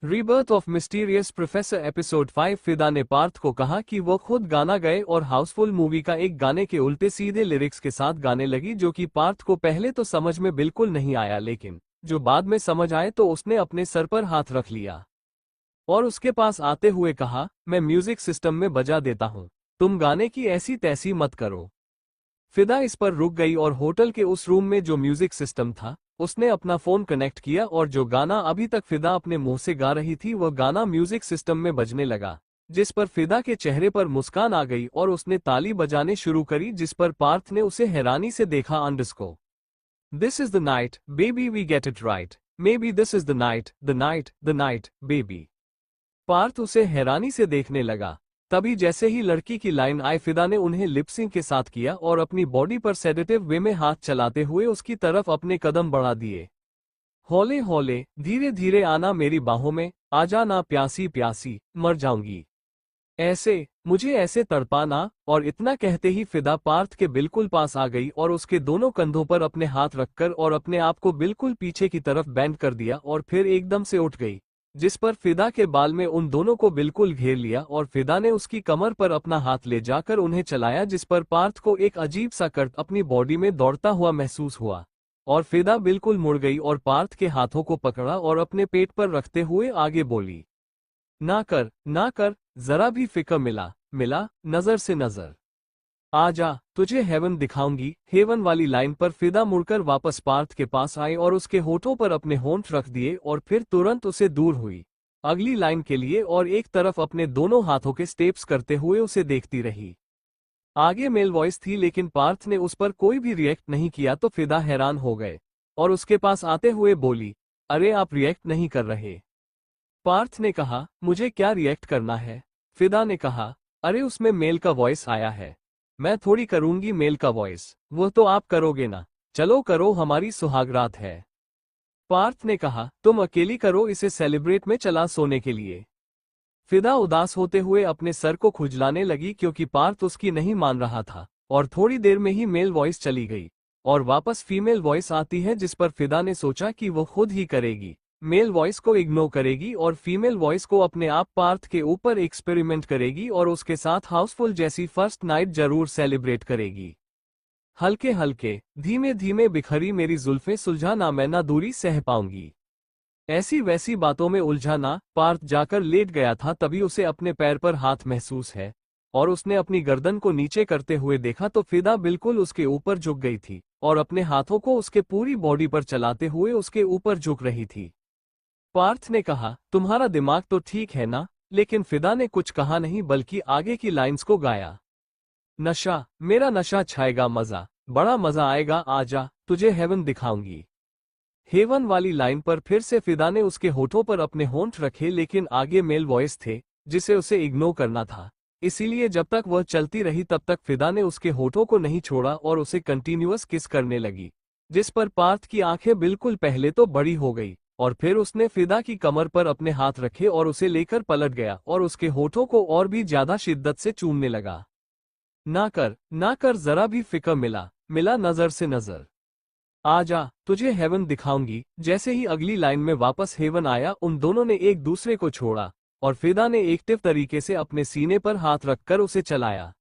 Rebirth of mysterious professor episode 5। फिदा ने पार्थ को कहा कि वो खुद गाना गए और हाउसफुल मूवी का एक गाने के उल्टे सीधे लिरिक्स के साथ गाने लगी, जो कि पार्थ को पहले तो समझ में बिल्कुल नहीं आया, लेकिन जो बाद में समझ आए तो उसने अपने सर पर हाथ रख लिया और उसके पास आते हुए कहा, मैं म्यूजिक सिस्टम में बजा देता हूँ, तुम गाने की ऐसी तैसी मत करो। फिदा इस पर रुक गई और होटल के उस रूम में जो म्यूजिक सिस्टम था उसने अपना फोन कनेक्ट किया और जो गाना अभी तक फिदा अपने मुंह से गा रही थी वह गाना म्यूजिक सिस्टम में बजने लगा, जिस पर फिदा के चेहरे पर मुस्कान आ गई और उसने ताली बजाने शुरू करी, जिस पर पार्थ ने उसे हैरानी से देखा। अंडरस्को this is the night baby we get it right, maybe this is the night the night the night baby. Parth उसे हैरानी से देखने लगा। तभी जैसे ही लड़की की लाइन आई फिदा ने उन्हें लिपसिंग के साथ किया और अपनी बॉडी पर सेडेटिव वे में हाथ चलाते हुए उसकी तरफ अपने कदम बढ़ा दिए। हौले हौले धीरे धीरे आना मेरी बाहों में, आजा ना प्यासी प्यासी मर जाऊंगी, ऐसे मुझे ऐसे तड़पाना। और इतना कहते ही फिदा पार्थ के बिल्कुल पास आ गई और उसके दोनों कंधों पर अपने हाथ रखकर और अपने आप को बिल्कुल पीछे की तरफ बेंड कर दिया और फिर एकदम से उठ गई, जिस पर फिदा के बाल में उन दोनों को बिल्कुल घेर लिया और फिदा ने उसकी कमर पर अपना हाथ ले जाकर उन्हें चलाया, जिस पर पार्थ को एक अजीब सा कर्ट अपनी बॉडी में दौड़ता हुआ महसूस हुआ और फिदा बिल्कुल मुड़ गई और पार्थ के हाथों को पकड़ा और अपने पेट पर रखते हुए आगे बोली, ना कर ना कर, जरा भी फिक्र मिला नजर से नजर, आजा तुझे हेवन दिखाऊंगी। हेवन वाली लाइन पर फिदा मुड़कर वापस पार्थ के पास आई और उसके होठों पर अपने होंठ रख दिए और फिर तुरंत उसे दूर हुई अगली लाइन के लिए और एक तरफ अपने दोनों हाथों के स्टेप्स करते हुए उसे देखती रही। आगे मेल वॉइस थी लेकिन पार्थ ने उस पर कोई भी रिएक्ट नहीं किया तो फिदा हैरान हो गए और उसके पास आते हुए बोली, अरे आप रिएक्ट नहीं कर रहे। पार्थ ने कहा, मुझे क्या रिएक्ट करना है। फिदा ने कहा, अरे उसमें मेल का वॉइस आया है, मैं थोड़ी करूंगी मेल का वॉइस, वो तो आप करोगे ना, चलो करो हमारी सुहागरात है। पार्थ ने कहा, तुम अकेली करो इसे, सेलिब्रेट में चला सोने के लिए। फिदा उदास होते हुए अपने सर को खुजलाने लगी क्योंकि पार्थ उसकी नहीं मान रहा था और थोड़ी देर में ही मेल वॉइस चली गई और वापस फीमेल वॉइस आती है, जिस पर फिदा ने सोचा कि वो खुद ही करेगी, मेल वॉइस को इग्नोर करेगी और फीमेल वॉइस को अपने आप पार्थ के ऊपर एक्सपेरिमेंट करेगी और उसके साथ हाउसफुल जैसी फर्स्ट नाइट जरूर सेलिब्रेट करेगी। हल्के हल्के धीमे धीमे बिखरी मेरी जुल्फें, सुलझा ना मैं ना दूरी सह पाऊंगी। ऐसी वैसी बातों में उलझा ना। पार्थ जाकर लेट गया था, तभी उसे अपने पैर पर हाथ महसूस है और उसने अपनी गर्दन को नीचे करते हुए देखा तो फिदा बिल्कुल उसके ऊपर झुक गई थी और अपने हाथों को उसके पूरी बॉडी पर चलाते हुए उसके ऊपर झुक रही थी। पार्थ ने कहा, तुम्हारा दिमाग तो ठीक है ना, लेकिन फिदा ने कुछ कहा नहीं बल्कि आगे की लाइंस को गाया, नशा मेरा नशा छाएगा, मजा बड़ा मजा आएगा, आजा तुझे हेवन दिखाऊंगी। हेवन वाली लाइन पर फिर से फिदा ने उसके होठों पर अपने होंठ रखे लेकिन आगे मेल वॉइस थे जिसे उसे इग्नोर करना था, इसीलिए जब तक वह चलती रही तब तक फिदा ने उसके होठों को नहीं छोड़ा और उसे कंटिन्यूअस किस करने लगी, जिस पर पार्थ की आंखें बिल्कुल पहले तो बड़ी हो गई और फिर उसने फिदा की कमर पर अपने हाथ रखे और उसे लेकर पलट गया और उसके होठों को और भी ज्यादा शिद्दत से चूमने लगा। ना कर जरा भी फिक्र मिला नजर से नजर, आजा तुझे हेवन दिखाऊंगी। जैसे ही अगली लाइन में वापस हेवन आया, उन दोनों ने एक दूसरे को छोड़ा और फिदा ने एक्टिव तरीके से अपने सीने पर हाथ रखकर उसे चलाया।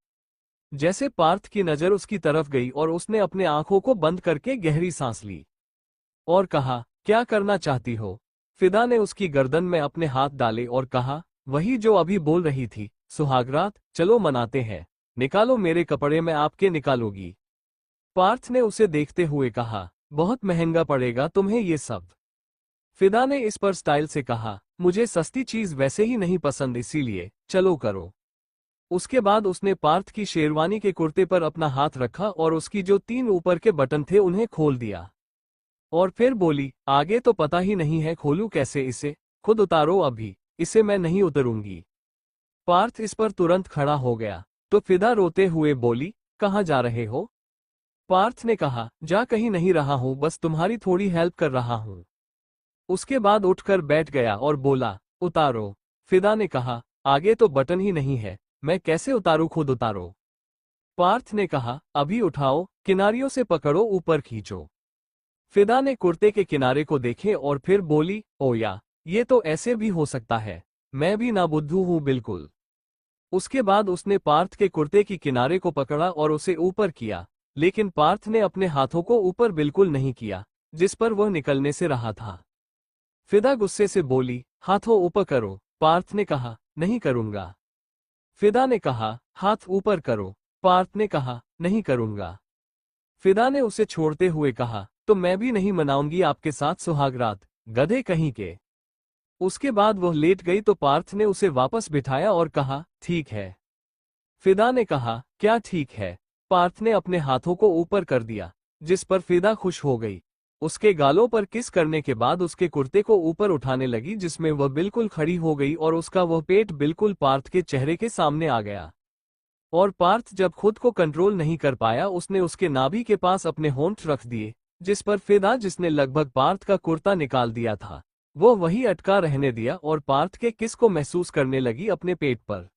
जैसे पार्थ की नजर उसकी तरफ गई और उसने अपने आंखों को बंद करके गहरी सांस ली और कहा, क्या करना चाहती हो। फिदा ने उसकी गर्दन में अपने हाथ डाले और कहा, वही जो अभी बोल रही थी, सुहागरात चलो मनाते हैं, निकालो मेरे कपड़े में आपके निकालोगी। पार्थ ने उसे देखते हुए कहा, बहुत महंगा पड़ेगा तुम्हें ये सब। फिदा ने इस पर स्टाइल से कहा, मुझे सस्ती चीज वैसे ही नहीं पसंद, इसीलिए चलो करो। उसके बाद उसने पार्थ की शेरवानी के कुर्ते पर अपना हाथ रखा और उसकी जो 3 ऊपर के बटन थे उन्हें खोल दिया और फिर बोली, आगे तो पता ही नहीं है खोलूं कैसे इसे, खुद उतारो अभी, इसे मैं नहीं उतरूंगी। पार्थ इस पर तुरंत खड़ा हो गया तो फिदा रोते हुए बोली, कहाँ जा रहे हो। पार्थ ने कहा, जा कहीं नहीं रहा हूं, बस तुम्हारी थोड़ी हेल्प कर रहा हूं। उसके बाद उठकर बैठ गया और बोला, उतारो। फिदा ने कहा, आगे तो बटन ही नहीं है, मैं कैसे उतारूं, खुद उतारो। पार्थ ने कहा, अभी उठाओ, किनारियों से पकड़ो, ऊपर खींचो। फिदा ने कुर्ते के किनारे को देखे और फिर बोली, ओ या ये तो ऐसे भी हो सकता है, मैं भी ना बुद्धू हूं बिल्कुल। उसके बाद उसने पार्थ के कुर्ते की किनारे को पकड़ा और उसे ऊपर किया, लेकिन पार्थ ने अपने हाथों को ऊपर बिल्कुल नहीं किया, जिस पर वह निकलने से रहा था। फिदा गुस्से से बोली, हाथों ऊपर करो। पार्थ ने कहा, नहीं करूंगा। फिदा ने कहा, हाथ ऊपर करो। पार्थ ने कहा, नहीं करूंगा। फिदा ने उसे छोड़ते हुए कहा, तो मैं भी नहीं मनाऊंगी आपके साथ सुहागरात, गधे कहीं के। उसके बाद वह लेट गई तो पार्थ ने उसे वापस बिठाया और कहा, ठीक है। फिदा ने कहा, क्या ठीक है? पार्थ ने अपने हाथों को ऊपर कर दिया, जिस पर फिदा खुश हो गई। उसके गालों पर किस करने के बाद उसके कुर्ते को ऊपर उठाने लगी, जिसमें वह बिल्कुल खड़ी हो गई और उसका वह पेट बिल्कुल पार्थ के चेहरे के सामने आ गया। और पार्थ जब खुद को कंट्रोल नहीं कर पाया, उसने उसके नाभि के पास अपने होंठ रख दिए, जिस पर फिदा, जिसने लगभग पार्थ का कुर्ता निकाल दिया था, वो वही अटका रहने दिया और पार्थ के किस को महसूस करने लगी अपने पेट पर।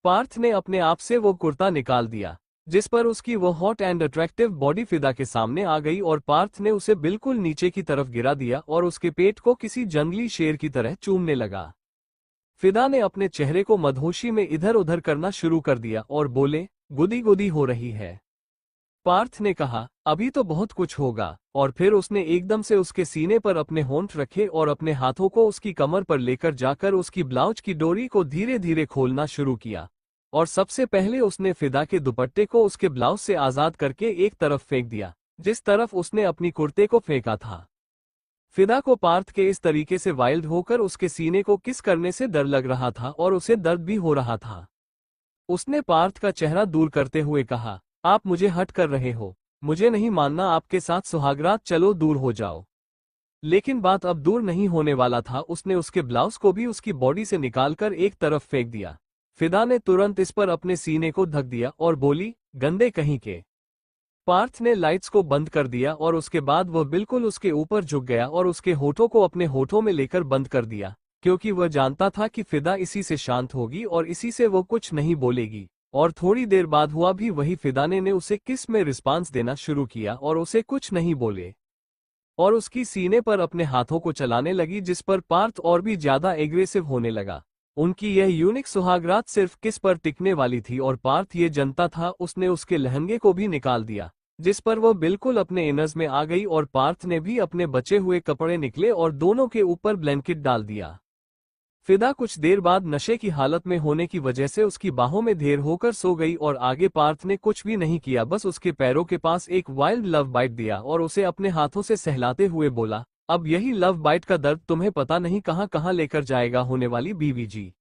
पार्थ ने अपने आप से वो कुर्ता निकाल दिया, जिस पर उसकी वो हॉट एंड अट्रैक्टिव बॉडी फिदा के सामने आ गई और पार्थ ने उसे बिल्कुल नीचे की तरफ गिरा दिया और उसके पेट को किसी जंगली शेर की तरह चूमने लगा। फिदा ने अपने चेहरे को मदहोशी में इधर उधर करना शुरू कर दिया और बोले, गुदी गुदी हो रही है। पार्थ ने कहा, अभी तो बहुत कुछ होगा, और फिर उसने एकदम से उसके सीने पर अपने होंठ रखे और अपने हाथों को उसकी कमर पर लेकर जाकर उसकी ब्लाउज की डोरी को धीरे धीरे खोलना शुरू किया। और सबसे पहले उसने फिदा के दुपट्टे को उसके ब्लाउज से आजाद करके एक तरफ फेंक दिया, जिस तरफ उसने अपनी कुर्ते को फेंका था। फिदा को पार्थ के इस तरीके से वाइल्ड होकर उसके सीने को किस करने से डर लग रहा था और उसे दर्द भी हो रहा था। उसने पार्थ का चेहरा दूर करते हुए कहा, आप मुझे हट कर रहे हो, मुझे नहीं मानना आपके साथ सुहागरात, चलो दूर हो जाओ। लेकिन बात अब दूर नहीं होने वाला था। उसने उसके ब्लाउज को भी उसकी बॉडी से निकालकर एक तरफ फेंक दिया। फिदा ने तुरंत इस पर अपने सीने को ढक दिया और बोली, गंदे कहीं के। पार्थ ने लाइट्स को बंद कर दिया और उसके बाद वह बिल्कुल उसके ऊपर झुक गया और उसके होठों को अपने होठों में लेकर बंद कर दिया, क्योंकि वह जानता था कि फिदा इसी से शांत होगी और इसी से वो कुछ नहीं बोलेगी। और थोड़ी देर बाद हुआ भी वही। फिदा ने उसे किस में रिस्पांस देना शुरू किया और उसे कुछ नहीं बोले और उसकी सीने पर अपने हाथों को चलाने लगी, जिस पर पार्थ और भी ज्यादा एग्रेसिव होने लगा। उनकी यह यूनिक सुहागरात सिर्फ किस पर टिकने वाली थी और पार्थ ये जनता था। उसने उसके लहंगे को भी निकाल दिया, जिस पर वह बिल्कुल अपने इनर्स में आ गई और पार्थ ने भी अपने बचे हुए कपड़े निकले और दोनों के ऊपर ब्लैंकेट डाल दिया। फिदा कुछ देर बाद नशे की हालत में होने की वजह से उसकी बाहों में ढेर होकर सो गई और आगे पार्थ ने कुछ भी नहीं किया, बस उसके पैरों के पास एक वाइल्ड लव बाइट दिया और उसे अपने हाथों से सहलाते हुए बोला, अब यही लव बाइट का दर्द तुम्हें पता नहीं कहां कहां लेकर जाएगा, होने वाली बीवी जी।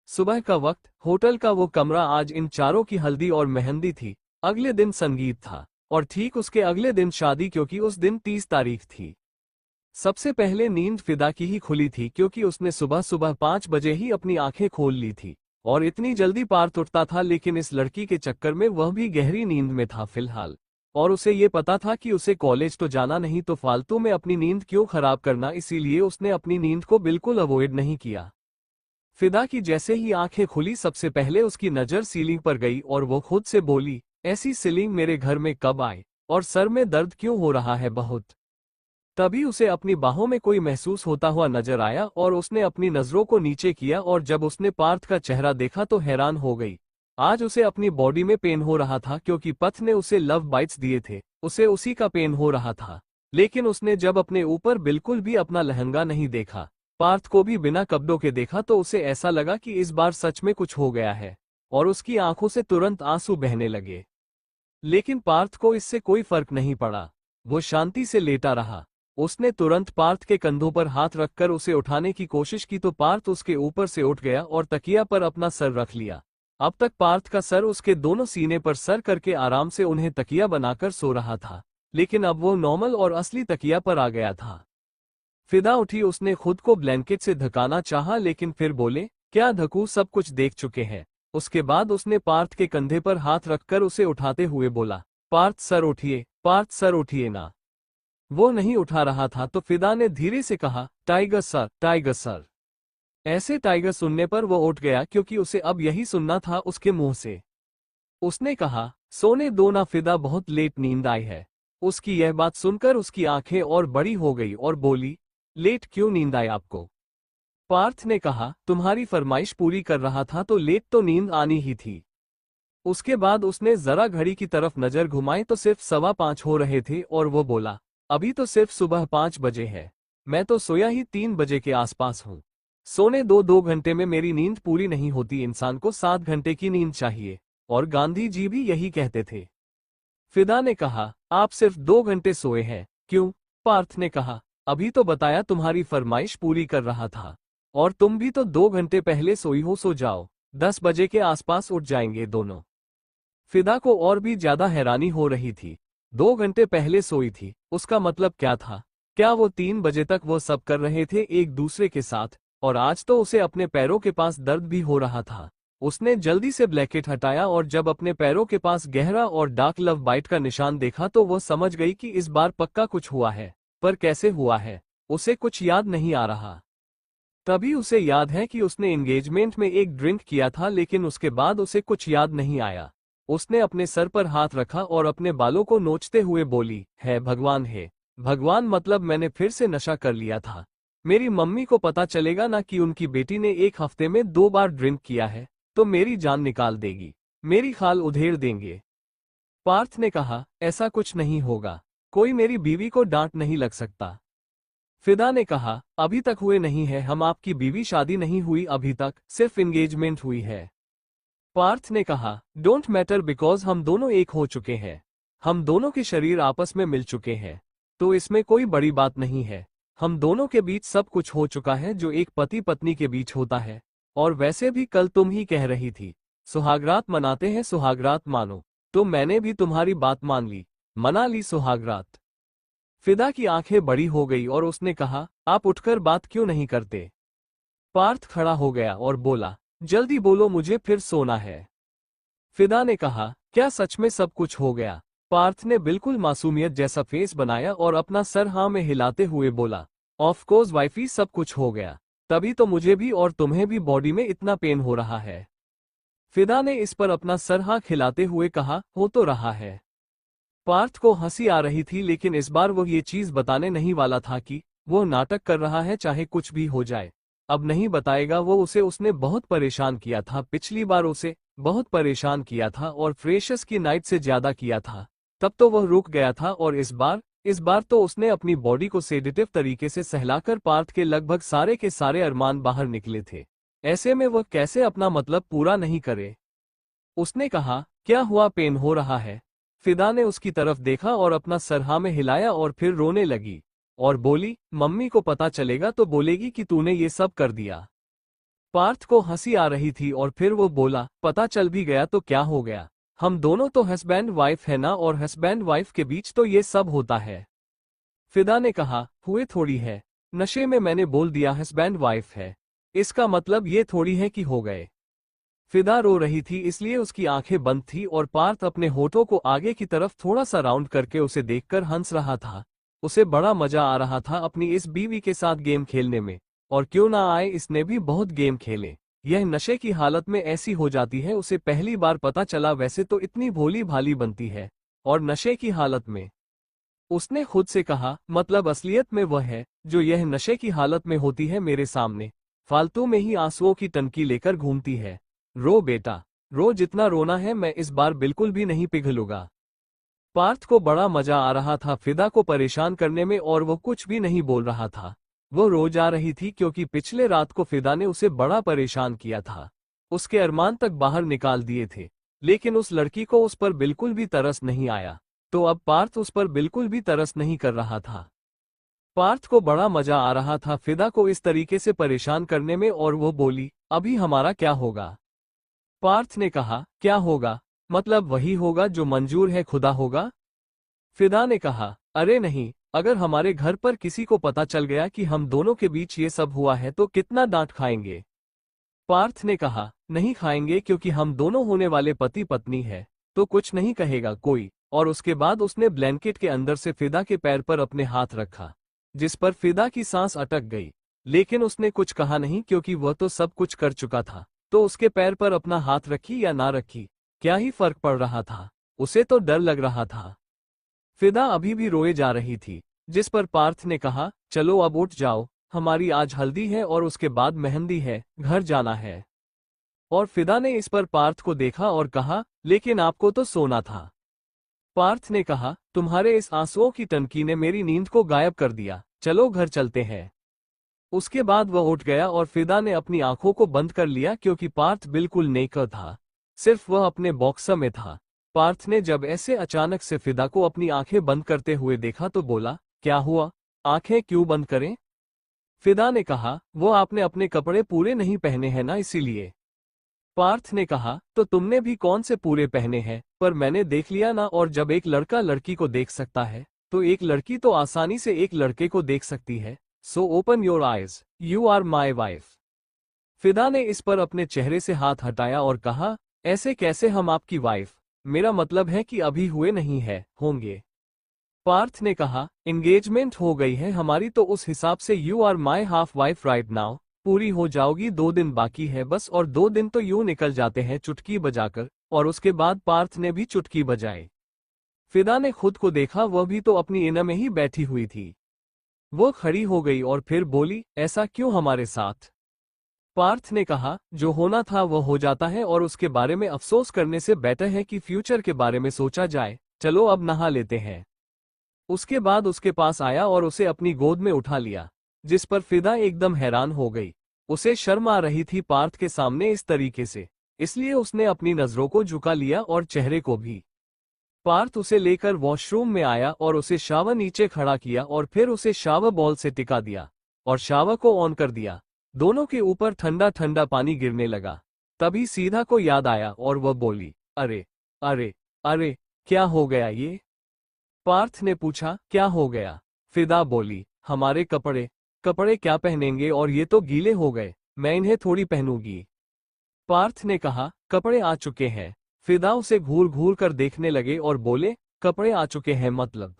सुबह का वक्त, होटल का वो कमरा। आज इन चारों की हल्दी और मेहंदी थी, अगले दिन संगीत था और ठीक उसके अगले दिन शादी, क्योंकि उस दिन 30 तारीख थी। सबसे पहले नींद फिदा की ही खुली थी, क्योंकि उसने सुबह सुबह 5 बजे ही अपनी आंखें खोल ली थी और इतनी जल्दी पार्थ उठता था, लेकिन इस लड़की के चक्कर में वह भी गहरी नींद में था फिलहाल। और उसे ये पता था कि उसे कॉलेज तो जाना नहीं, तो फालतू में अपनी नींद क्यों खराब करना, इसीलिए उसने अपनी नींद को बिल्कुल अवॉइड नहीं किया। फिदा की जैसे ही आंखें खुली, सबसे पहले उसकी नजर सीलिंग पर गई और वो खुद से बोली, ऐसी सीलिंग मेरे घर में कब आए और सर में दर्द क्यों हो रहा है बहुत। तभी उसे अपनी बाहों में कोई महसूस होता हुआ नजर आया और उसने अपनी नजरों को नीचे किया और जब उसने पार्थ का चेहरा देखा तो हैरान हो गई। आज उसे अपनी बॉडी में पेन हो रहा था, क्योंकि पथ ने उसे लव बाइट्स दिए थे, उसे उसी का पेन हो रहा था। लेकिन उसने जब अपने ऊपर बिल्कुल भी अपना लहंगा नहीं देखा, पार्थ को भी बिना कपड़ों के देखा, तो उसे ऐसा लगा कि इस बार सच में कुछ हो गया है और उसकी आंखों से तुरंत आंसू बहने लगे। लेकिन पार्थ को इससे कोई फर्क नहीं पड़ा, वो शांति से लेटा रहा। उसने तुरंत पार्थ के कंधों पर हाथ रखकर उसे उठाने की कोशिश की तो पार्थ उसके ऊपर से उठ गया और तकिया पर अपना सर रख लिया। अब तक पार्थ का सर उसके दोनों सीने पर सर करके आराम से उन्हें तकिया बनाकर सो रहा था, लेकिन अब वो नॉर्मल और असली तकिया पर आ गया था। फिदा उठी, उसने खुद को ब्लैंकेट से ढकाना चाहा, लेकिन फिर बोले, क्या ढकूं, सब कुछ देख चुके हैं। उसके बाद उसने पार्थ के कंधे पर हाथ रखकर उसे उठाते हुए बोला, पार्थ सर उठिए, पार्थ सर उठिए ना। वो नहीं उठा रहा था तो फिदा ने धीरे से कहा, टाइगर सर, टाइगर सर। ऐसे टाइगर सुनने पर वो उठ गया, क्योंकि उसे अब यही सुनना था उसके मुंह से। उसने कहा, सोने दो ना, फिदा बहुत लेट नींद आई है। उसकी यह बात सुनकर उसकी आंखें और बड़ी हो गई और बोली, लेट क्यों नींद आई आपको, पार्थ ने कहा, तुम्हारी फरमाइश पूरी कर रहा था तो लेट तो नींद आनी ही थी। उसके बाद उसने जरा घड़ी की तरफ नजर घुमाई तो सिर्फ 5:15 हो रहे थे और वो बोला, अभी तो सिर्फ सुबह 5 बजे है। मैं तो सोया ही 3 बजे के आसपास हूँ। सोने 2 घंटे में मेरी नींद पूरी नहीं होती, इंसान को 7 घंटे की नींद चाहिए। और गांधी जी भी यही कहते थे। फिदा ने कहा, आप सिर्फ 2 घंटे सोए हैं, क्यों? पार्थ ने कहा, अभी तो बताया तुम्हारी फरमाइश पूरी कर रहा था। और तुम भी तो 2 घंटे पहले सोई हो, सो जाओ। 10 बजे के आसपास उठ जाएंगे दोनों। फिदा को और भी ज्यादा हैरानी हो रही थी। 2 घंटे पहले सोई थी, उसका मतलब क्या था? क्या वो 3 बजे तक वो सब कर रहे थे एक दूसरे के साथ? और आज तो उसे अपने पैरों के पास दर्द भी हो रहा था। उसने जल्दी से ब्लैंकेट हटाया और जब अपने पैरों के पास गहरा और डार्क लव बाइट का निशान देखा तो वो समझ गई कि इस बार पक्का कुछ हुआ है। पर कैसे हुआ है, उसे कुछ याद नहीं आ रहा। तभी उसे याद है कि उसने एंगेजमेंट में एक ड्रिंक किया था, लेकिन उसके बाद उसे कुछ याद नहीं आया। उसने अपने सर पर हाथ रखा और अपने बालों को नोचते हुए बोली, है भगवान, है भगवान, मतलब मैंने फिर से नशा कर लिया था। मेरी मम्मी को पता चलेगा ना कि उनकी बेटी ने एक हफ्ते में 2 बार ड्रिंक किया है, तो मेरी जान निकाल देगी, मेरी खाल उधेड़ देंगे। पार्थ ने कहा, ऐसा कुछ नहीं होगा, कोई मेरी बीवी को डांट नहीं लग सकता। फिदा ने कहा, अभी तक हुए नहीं है हम आपकी बीवी, शादी नहीं हुई अभी तक, सिर्फ एंगेजमेंट हुई है। पार्थ ने कहा, डोंट मैटर बिकॉज हम दोनों एक हो चुके हैं। हम दोनों के शरीर आपस में मिल चुके हैं, तो इसमें कोई बड़ी बात नहीं है। हम दोनों के बीच सब कुछ हो चुका है जो एक पति पत्नी के बीच होता है। और वैसे भी कल तुम ही कह रही थी, सुहागरात मनाते हैं, सुहागरात मानो। तो मैंने भी तुम्हारी बात मान ली, मना ली सुहागरात। फिदा की आंखें बड़ी हो गई और उसने कहा, आप उठकर बात क्यों नहीं करते? पार्थ खड़ा हो गया और बोला, जल्दी बोलो, मुझे फिर सोना है। फिदा ने कहा, क्या सच में सब कुछ हो गया? पार्थ ने बिल्कुल मासूमियत जैसा फेस बनाया और अपना सर हाँ में हिलाते हुए बोला, ऑफ कोर्स वाइफी, सब कुछ हो गया। तभी तो मुझे भी और तुम्हें भी बॉडी में इतना पेन हो रहा है। फिदा ने इस पर अपना सर हाँ खिलाते हुए कहा, हो तो रहा है। पार्थ को हंसी आ रही थी, लेकिन इस बार वो ये चीज बताने नहीं वाला था कि वो नाटक कर रहा है, चाहे कुछ भी हो जाए। अब नहीं बताएगा वो उसे, उसने बहुत परेशान किया था पिछली बार, उसे बहुत परेशान किया था और फ्रेशर्स की नाइट से ज्यादा किया था। तब तो वह रुक गया था और इस बार तो उसने अपनी बॉडी को सेडेटिव तरीके से सहलाकर पार्थ के लगभग सारे के सारे अरमान बाहर निकले थे। ऐसे में वह कैसे अपना मतलब पूरा नहीं करे? उसने कहा, क्या हुआ, पेन हो रहा है? फिदा ने उसकी तरफ देखा और अपना सर हाँ में हिलाया और फिर रोने लगी और बोली, मम्मी को पता चलेगा तो बोलेगी कि तूने ये सब कर दिया। पार्थ को हंसी आ रही थी और फिर वो बोला, पता चल भी गया तो क्या हो गया, हम दोनों तो हस्बैंड वाइफ है ना, और हस्बैंड वाइफ के बीच तो ये सब होता है। फिदा ने कहा, हुए थोड़ी है, नशे में मैंने बोल दिया हस्बैंड वाइफ है, इसका मतलब ये थोड़ी है कि हो गए। फिदा रो रही थी इसलिए उसकी आंखें बंद थी और पार्थ अपने होठों को आगे की तरफ थोड़ा सा राउंड करके उसे देखकर हंस रहा था। उसे बड़ा मजा आ रहा था अपनी इस बीवी के साथ गेम खेलने में, और क्यों ना आए, इसने भी बहुत गेम खेले। यह नशे की हालत में ऐसी हो जाती है, उसे पहली बार पता चला, वैसे तो इतनी भोली भाली बनती है, और नशे की हालत में। उसने खुद से कहा, मतलब असलियत में वह है जो यह नशे की हालत में होती है मेरे सामने, फालतू में ही आंसुओं की टंकी लेकर घूमती है। रो बेटा, रो, जितना रोना है, मैं इस बार बिल्कुल भी नहीं पिघलूंगा। पार्थ को बड़ा मजा आ रहा था फिदा को परेशान करने में और वो कुछ भी नहीं बोल रहा था। वो रो जा रही थी क्योंकि पिछले रात को फिदा ने उसे बड़ा परेशान किया था, उसके अरमान तक बाहर निकाल दिए थे, लेकिन उस लड़की को उस पर बिल्कुल भी तरस नहीं आया। तो अब पार्थ उस पर बिल्कुल भी तरस नहीं कर रहा था। पार्थ को बड़ा मजा आ रहा था फिदा को इस तरीके से परेशान करने में, और वो बोली, अभी हमारा क्या होगा? पार्थ ने कहा, क्या होगा, मतलब वही होगा जो मंजूर है खुदा होगा। फिदा ने कहा, अरे नहीं, अगर हमारे घर पर किसी को पता चल गया कि हम दोनों के बीच ये सब हुआ है तो कितना डांट खाएंगे। पार्थ ने कहा, नहीं खाएंगे, क्योंकि हम दोनों होने वाले पति पत्नी है, तो कुछ नहीं कहेगा कोई। और उसके बाद उसने ब्लैंकेट के अंदर से फिदा के पैर पर अपने हाथ रखा, जिस पर फिदा की सांस अटक गई, लेकिन उसने कुछ कहा नहीं क्योंकि वह तो सब कुछ कर चुका था। तो उसके पैर पर अपना हाथ रखी या ना रखी, क्या ही फर्क पड़ रहा था, उसे तो डर लग रहा था। फिदा अभी भी रोए जा रही थी, जिस पर पार्थ ने कहा, चलो अब उठ जाओ, हमारी आज हल्दी है और उसके बाद मेहंदी है, घर जाना है। और फिदा ने इस पर पार्थ को देखा और कहा, लेकिन आपको तो सोना था। पार्थ ने कहा, तुम्हारे इस आंसुओं की टंकी ने मेरी नींद को गायब कर दिया, चलो घर चलते हैं। उसके बाद वह उठ गया और फिदा ने अपनी आंखों को बंद कर लिया क्योंकि पार्थ बिल्कुल नेकर था, सिर्फ वह अपने बॉक्सर में था। पार्थ ने जब ऐसे अचानक से फिदा को अपनी आंखें बंद करते हुए देखा तो बोला, क्या हुआ, आंखें क्यों बंद करें? फिदा ने कहा, वो आपने अपने कपड़े पूरे नहीं पहने हैं ना, इसीलिए। पार्थ ने कहा, तो तुमने भी कौन से पूरे पहने हैं? पर मैंने देख लिया ना, और जब एक लड़का लड़की को देख सकता है तो एक लड़की तो आसानी से एक लड़के को देख सकती है। So open your eyes, you are my wife. Fida ने इस पर अपने चेहरे से हाथ हटाया और कहा, ऐसे कैसे हम आपकी वाइफ? मेरा मतलब है कि अभी हुए नहीं है, होंगे। पार्थ ने कहा, एंगेजमेंट हो गई है हमारी, तो उस हिसाब से you are my half wife right now. पूरी हो जाओगी, 2 दिन बाकी है बस, और 2 दिन तो यूं निकल जाते हैं चुटकी बजाकर। और उसके बाद पार्थ ने भी चुटकी बजाई। फिदा ने खुद को देखा, वह भी तो अपनी इना में ही बैठी हुई थी। वो खड़ी हो गई और फिर बोली, ऐसा क्यों हमारे साथ? पार्थ ने कहा, जो होना था वो हो जाता है, और उसके बारे में अफसोस करने से बेटर है कि फ्यूचर के बारे में सोचा जाए। चलो अब नहा लेते हैं। उसके बाद उसके पास आया और उसे अपनी गोद में उठा लिया, जिस पर फिदा एकदम हैरान हो गई। उसे शर्म आ रही थी पार्थ के सामने इस तरीके से, इसलिए उसने अपनी नजरों को झुका लिया और चेहरे को भी। पार्थ उसे लेकर वॉशरूम में आया और उसे शावर नीचे खड़ा किया और फिर उसे शावर बॉल से टिका दिया और शावर को ऑन कर दिया। दोनों के ऊपर ठंडा ठंडा पानी गिरने लगा। तभी सीधा को याद आया और वह बोली, अरे अरे अरे, क्या हो गया ये? पार्थ ने पूछा, क्या हो गया? फिदा बोली, हमारे कपड़े। कपड़े क्या पहनेंगे, और ये तो गीले हो गए, मैं इन्हें थोड़ी पहनूंगी। पार्थ ने कहा, कपड़े आ चुके हैं। फिदा उसे घूर घूर कर देखने लगे और बोले, कपड़े आ चुके हैं मतलब?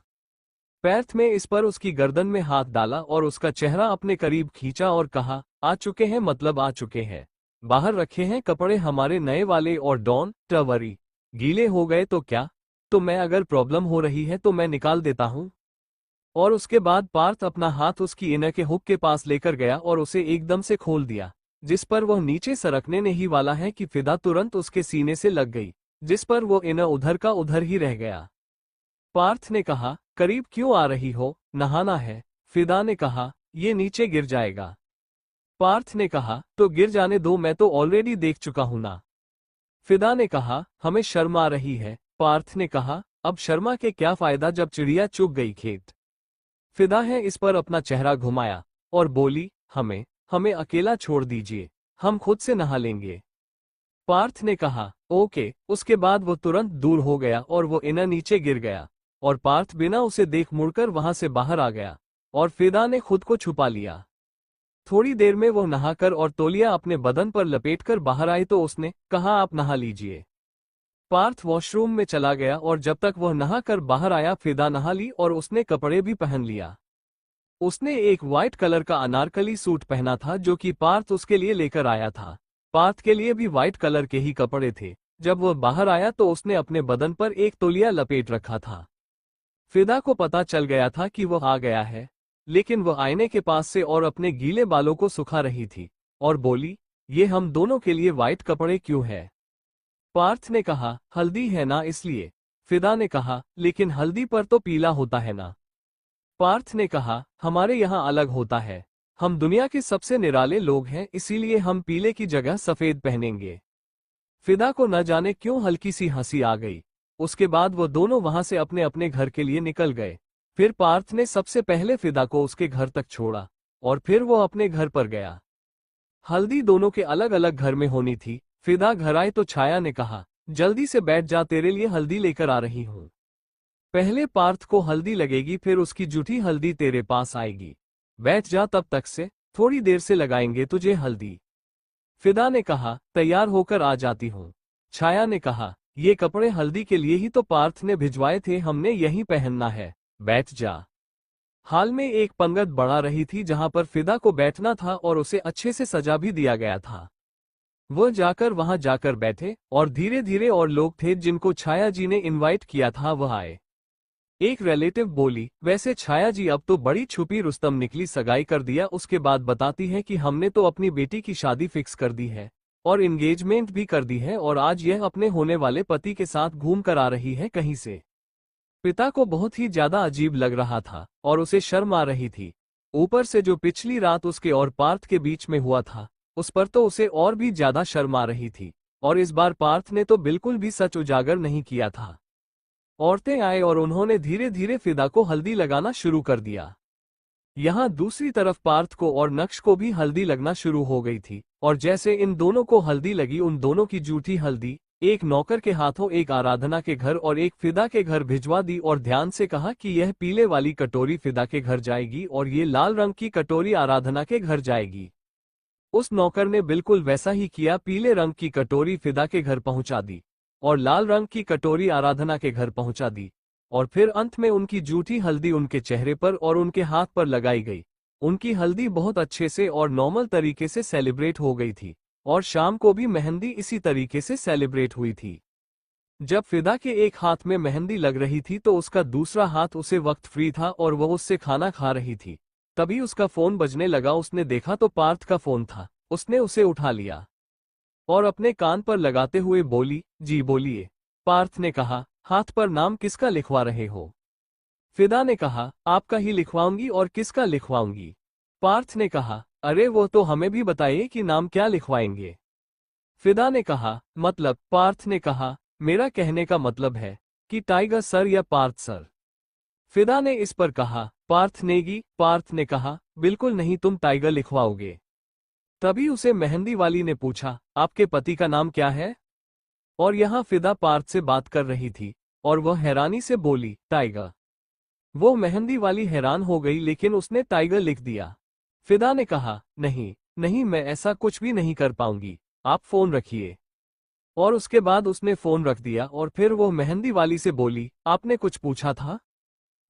पार्थ में इस पर उसकी गर्दन में हाथ डाला और उसका चेहरा अपने करीब खींचा और कहा, आ चुके हैं मतलब आ चुके हैं। बाहर रखे हैं कपड़े हमारे नए वाले, और डॉन टवरी गीले हो गए तो क्या? तो मैं, अगर प्रॉब्लम हो रही है तो मैं निकाल देता हूं। और उसके बाद पार्थ अपना हाथ उसकी इनर के हुक के पास लेकर गया और उसे एकदम से खोल दिया, जिस पर वह नीचे सरकने नहीं वाला है कि फिदा तुरंत उसके सीने से लग गई, जिस पर वो इनर उधर का उधर ही रह गया। पार्थ ने कहा, करीब क्यों आ रही हो, नहाना है। फिदा ने कहा, ये नीचे गिर जाएगा। पार्थ ने कहा, तो गिर जाने दो, मैं तो ऑलरेडी देख चुका हूं ना। फिदा ने कहा, हमें शर्म आ रही है। पार्थ ने कहा, अब शर्मा के क्या फायदा जब चिड़िया चुग गई खेत। फिदा है इस पर अपना चेहरा घुमाया और बोली, हमें हमें अकेला छोड़ दीजिए, हम खुद से नहा लेंगे। पार्थ ने कहा, ओके। उसके बाद वो तुरंत दूर हो गया और वो इना नीचे गिर गया, और पार्थ बिना उसे देख मुड़कर वहां से बाहर आ गया, और फिदा ने खुद को छुपा लिया। थोड़ी देर में वो नहाकर और तौलिया अपने बदन पर लपेटकर बाहर आई तो उसने कहा, आप नहा लीजिए। पार्थ वॉशरूम में चला गया और जब तक वह नहा कर बाहर आया फिदा नहा ली और उसने कपड़े भी पहन लिया। उसने एक व्हाइट कलर का अनारकली सूट पहना था जो कि पार्थ उसके लिए लेकर आया था। पार्थ के लिए भी व्हाइट कलर के ही कपड़े थे। जब वह बाहर आया तो उसने अपने बदन पर एक तौलिया लपेट रखा था। फिदा को पता चल गया था कि वह आ गया है, लेकिन वह आईने के पास से और अपने गीले बालों को सुखा रही थी और बोली, ये हम दोनों के लिए व्हाइट कपड़े क्यों है? पार्थ ने कहा, हल्दी है ना इसलिए। फिदा ने कहा, लेकिन हल्दी पर तो पीला होता है ना। पार्थ ने कहा, हमारे यहाँ अलग होता है, हम दुनिया के सबसे निराले लोग हैं, इसीलिए हम पीले की जगह सफेद पहनेंगे। फिदा को न जाने क्यों हल्की सी हंसी आ गई। उसके बाद वो दोनों वहां से अपने अपने घर के लिए निकल गए। फिर पार्थ ने सबसे पहले फिदा को उसके घर तक छोड़ा और फिर वो अपने घर पर गया। हल्दी दोनों के अलग अलग घर में होनी थी। फिदा घर आए तो छाया ने कहा, जल्दी से बैठ जा, तेरे लिए हल्दी लेकर आ रही हूं। पहले पार्थ को हल्दी लगेगी, फिर उसकी जूठी हल्दी तेरे पास आएगी। बैठ जा, तब तक से थोड़ी देर से लगाएंगे तुझे हल्दी। फिदा ने कहा, तैयार होकर आ जाती हूँ। छाया ने कहा, ये कपड़े हल्दी के लिए ही तो पार्थ ने भिजवाए थे, हमने यही पहनना है, बैठ जा। हाल में एक पंगत बढ़ा रही थी जहां पर फिदा को बैठना था और उसे अच्छे से सजा भी दिया गया था। वह जाकर वहां जाकर बैठे और धीरे धीरे और लोग थे जिनको छाया जी ने इनवाइट किया था वह आए। एक रिलेटिव बोली, वैसे छाया जी अब तो बड़ी छुपी रुस्तम निकली, सगाई कर दिया। उसके बाद बताती है कि हमने तो अपनी बेटी की शादी फिक्स कर दी है और एंगेजमेंट भी कर दी है और आज यह अपने होने वाले पति के साथ घूम कर आ रही है कहीं से। पिता को बहुत ही ज्यादा अजीब लग रहा था और उसे शर्म आ रही थी। ऊपर से जो पिछली रात उसके और पार्थ के बीच में हुआ था, उस पर तो उसे और भी ज्यादा शर्म आ रही थी। और इस बार पार्थ ने तो बिल्कुल भी सच उजागर नहीं किया था। औरतें आए और उन्होंने धीरे धीरे फिदा को हल्दी लगाना शुरू कर दिया। यहाँ दूसरी तरफ पार्थ को और नक्श को भी हल्दी लगना शुरू हो गई थी और जैसे इन दोनों को हल्दी लगी, उन दोनों की जूठी हल्दी एक नौकर के हाथों एक आराधना के घर और एक फिदा के घर भिजवा दी और ध्यान से कहा कि यह पीले वाली कटोरी फिदा के घर जाएगी और ये लाल रंग की कटोरी आराधना के घर जाएगी। उस नौकर ने बिल्कुल वैसा ही किया, पीले रंग की कटोरी फिदा के घर पहुंचा दी और लाल रंग की कटोरी आराधना के घर पहुंचा दी और फिर अंत में उनकी जूठी हल्दी उनके चेहरे पर और उनके हाथ पर लगाई गई। उनकी हल्दी बहुत अच्छे से और नॉर्मल तरीके से सेलिब्रेट हो गई थी और शाम को भी मेहंदी इसी तरीके से सेलिब्रेट हुई थी। जब फिदा के एक हाथ में मेहंदी लग रही थी तो उसका दूसरा हाथ उसे वक्त फ्री था और वह उससे खाना खा रही थी। तभी उसका फोन बजने लगा। उसने देखा तो पार्थ का फोन था। उसने उसे उठा लिया और अपने कान पर लगाते हुए बोली, जी बोलिए। पार्थ ने कहा, हाथ पर नाम किसका लिखवा रहे हो? फिदा ने कहा, आपका ही लिखवाऊंगी और किसका लिखवाऊंगी? पार्थ ने कहा, अरे वो तो हमें भी बताइए कि नाम क्या लिखवाएंगे। फिदा ने कहा, मतलब? पार्थ ने कहा, मेरा कहने का मतलब है कि टाइगर सर या पार्थ सर। फिदा ने इस पर कहा, पार्थ नेगी। पार्थ ने कहा, बिल्कुल नहीं, तुम टाइगर लिखवाओगे। तभी उसे मेहंदी वाली ने पूछा, आपके पति का नाम क्या है? और यहाँ फिदा पार्थ से बात कर रही थी और वह हैरानी से बोली, टाइगर। वो मेहंदी वाली हैरान हो गई, लेकिन उसने टाइगर लिख दिया। फिदा ने कहा, नहीं नहीं, मैं ऐसा कुछ भी नहीं कर पाऊंगी, आप फोन रखिए। और उसके बाद उसने फोन रख दिया और फिर वो मेहंदी वाली से बोली, आपने कुछ पूछा था?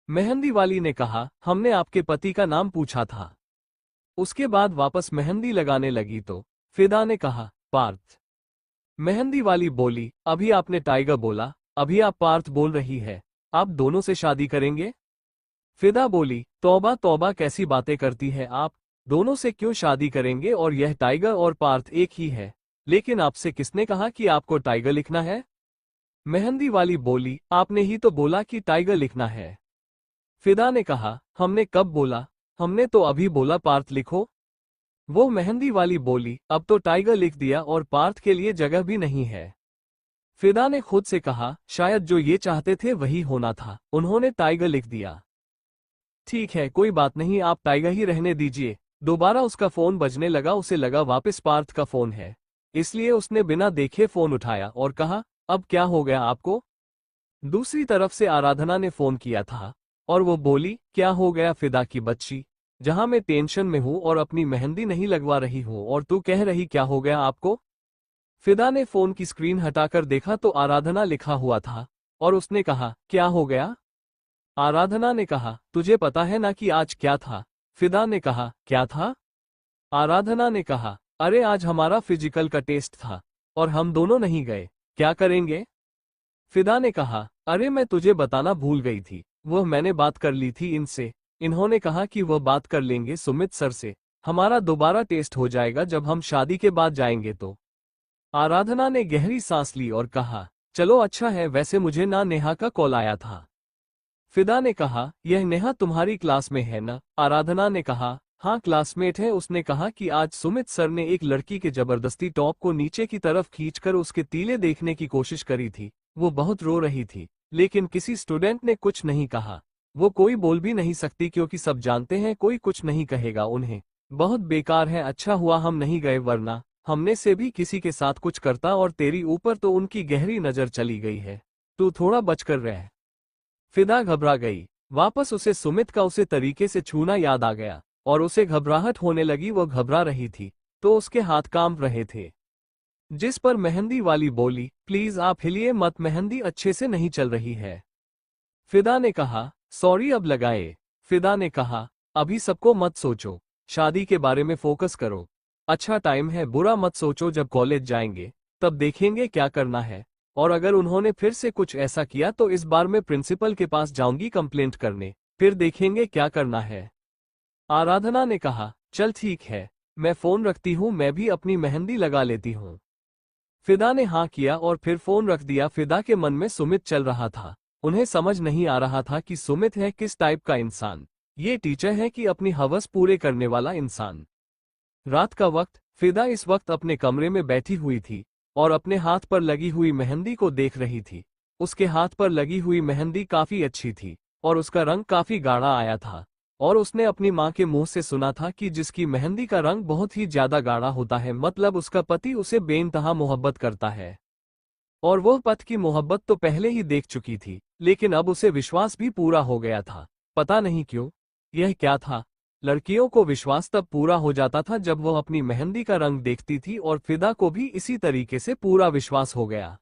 मेहंदी वाली ने कहा, हमने आपके पति का नाम पूछा था। उसके बाद वापस मेहंदी लगाने लगी तो फिदा ने कहा, पार्थ। मेहंदी वाली बोली, अभी आपने टाइगर बोला, अभी आप पार्थ बोल रही है, आप दोनों से शादी करेंगे? फिदा बोली, तौबा तौबा, कैसी बातें करती है आप, दोनों से क्यों शादी करेंगे, और यह टाइगर और पार्थ एक ही है। लेकिन आपसे किसने कहा कि आपको टाइगर लिखना है? मेहंदी वाली बोली, आपने ही तो बोला कि टाइगर लिखना है। फिदा ने कहा, हमने कब बोला? हमने तो अभी बोला पार्थ लिखो। वो मेहंदी वाली बोली, अब तो टाइगर लिख दिया और पार्थ के लिए जगह भी नहीं है। फिदा ने खुद से कहा, शायद जो ये चाहते थे वही होना था, उन्होंने टाइगर लिख दिया। ठीक है, कोई बात नहीं, आप टाइगर ही रहने दीजिए। दोबारा उसका फोन बजने लगा। उसे लगा वापस पार्थ का फोन है, इसलिए उसने बिना देखे फोन उठाया और कहा, अब क्या हो गया आपको? दूसरी तरफ से आराधना ने फोन किया था और वो बोली, क्या हो गया फिदा की बच्ची, जहां मैं टेंशन में हूं और अपनी मेहंदी नहीं लगवा रही हूं और तू कह रही क्या हो गया आपको? फिदा ने फोन की स्क्रीन हटाकर देखा तो आराधना लिखा हुआ था और उसने कहा, क्या हो गया? आराधना ने कहा, तुझे पता है ना कि आज क्या था? फिदा ने कहा, क्या था? आराधना ने कहा, अरे आज हमारा फिजिकल का टेस्ट था और हम दोनों नहीं गए, क्या करेंगे? फिदा ने कहा, अरे मैं तुझे बताना भूल गई थी, वह मैंने बात कर ली थी इनसे, इन्होंने कहा कि वह बात कर लेंगे सुमित सर से, हमारा दोबारा टेस्ट हो जाएगा जब हम शादी के बाद जाएंगे तो। आराधना ने गहरी सांस ली और कहा, चलो अच्छा है, वैसे मुझे ना नेहा का कॉल आया था। फिदा ने कहा, यह नेहा तुम्हारी क्लास में है ना? आराधना ने कहा, हाँ क्लासमेट है। उसने कहा कि आज सुमित सर ने एक लड़की के जबरदस्ती टॉप को नीचे की तरफ खींचकर उसके तीले देखने की कोशिश करी थी। वो बहुत रो रही थी, लेकिन किसी स्टूडेंट ने कुछ नहीं कहा। वो कोई बोल भी नहीं सकती क्योंकि सब जानते हैं कोई कुछ नहीं कहेगा उन्हें। बहुत बेकार है, अच्छा हुआ हम नहीं गए, वरना हमने से भी किसी के साथ कुछ करता और तेरी ऊपर तो उनकी गहरी नजर चली गई है, तू थोड़ा बचकर रह। फिदा घबरा गई। वापस उसे सुमित का उसे तरीके से छूना याद आ गया और उसे घबराहट होने लगी। वो घबरा रही थी तो उसके हाथ कांप रहे थे। जिस पर मेहंदी वाली बोली, प्लीज आप हिलिए मत, मेहंदी अच्छे से नहीं चल रही है। फिदा ने कहा, सॉरी अब लगाए। फिदा ने कहा, अभी सबको मत सोचो, शादी के बारे में फोकस करो। अच्छा टाइम है, बुरा मत सोचो, जब कॉलेज जाएंगे तब देखेंगे क्या करना है। और अगर उन्होंने फिर से कुछ ऐसा किया तो इस बार मैं प्रिंसिपल के पास जाऊंगी कंप्लेंट करने, फिर देखेंगे क्या करना है। आराधना ने कहा, चल ठीक है, मैं फोन रखती हूँ, मैं भी अपनी मेहंदी लगा लेती हूँ। फिदा ने हाँ किया और फिर फोन रख दिया। फिदा के मन में सुमित चल रहा था। उन्हें समझ नहीं आ रहा था कि सुमित है किस टाइप का इंसान, ये टीचर है कि अपनी हवस पूरे करने वाला इंसान। रात का वक्त, फिदा इस वक्त अपने कमरे में बैठी हुई थी और अपने हाथ पर लगी हुई मेहंदी को देख रही थी। उसके हाथ पर लगी हुई मेहंदी काफी अच्छी थी और उसका रंग काफी गाढ़ा आया था। और उसने अपनी माँ के मुंह से सुना था कि जिसकी मेहंदी का रंग बहुत ही ज्यादा गाढ़ा होता है मतलब उसका पति उसे बेइंतहा मोहब्बत करता है। और वह पति की मोहब्बत तो पहले ही देख चुकी थी, लेकिन अब उसे विश्वास भी पूरा हो गया था। पता नहीं क्यों। यह क्या था? लड़कियों को विश्वास तब पूरा हो जाता था जब वह अपनी मेहंदी का रंग देखती थी और फिदा को भी इसी तरीके से पूरा विश्वास हो गया।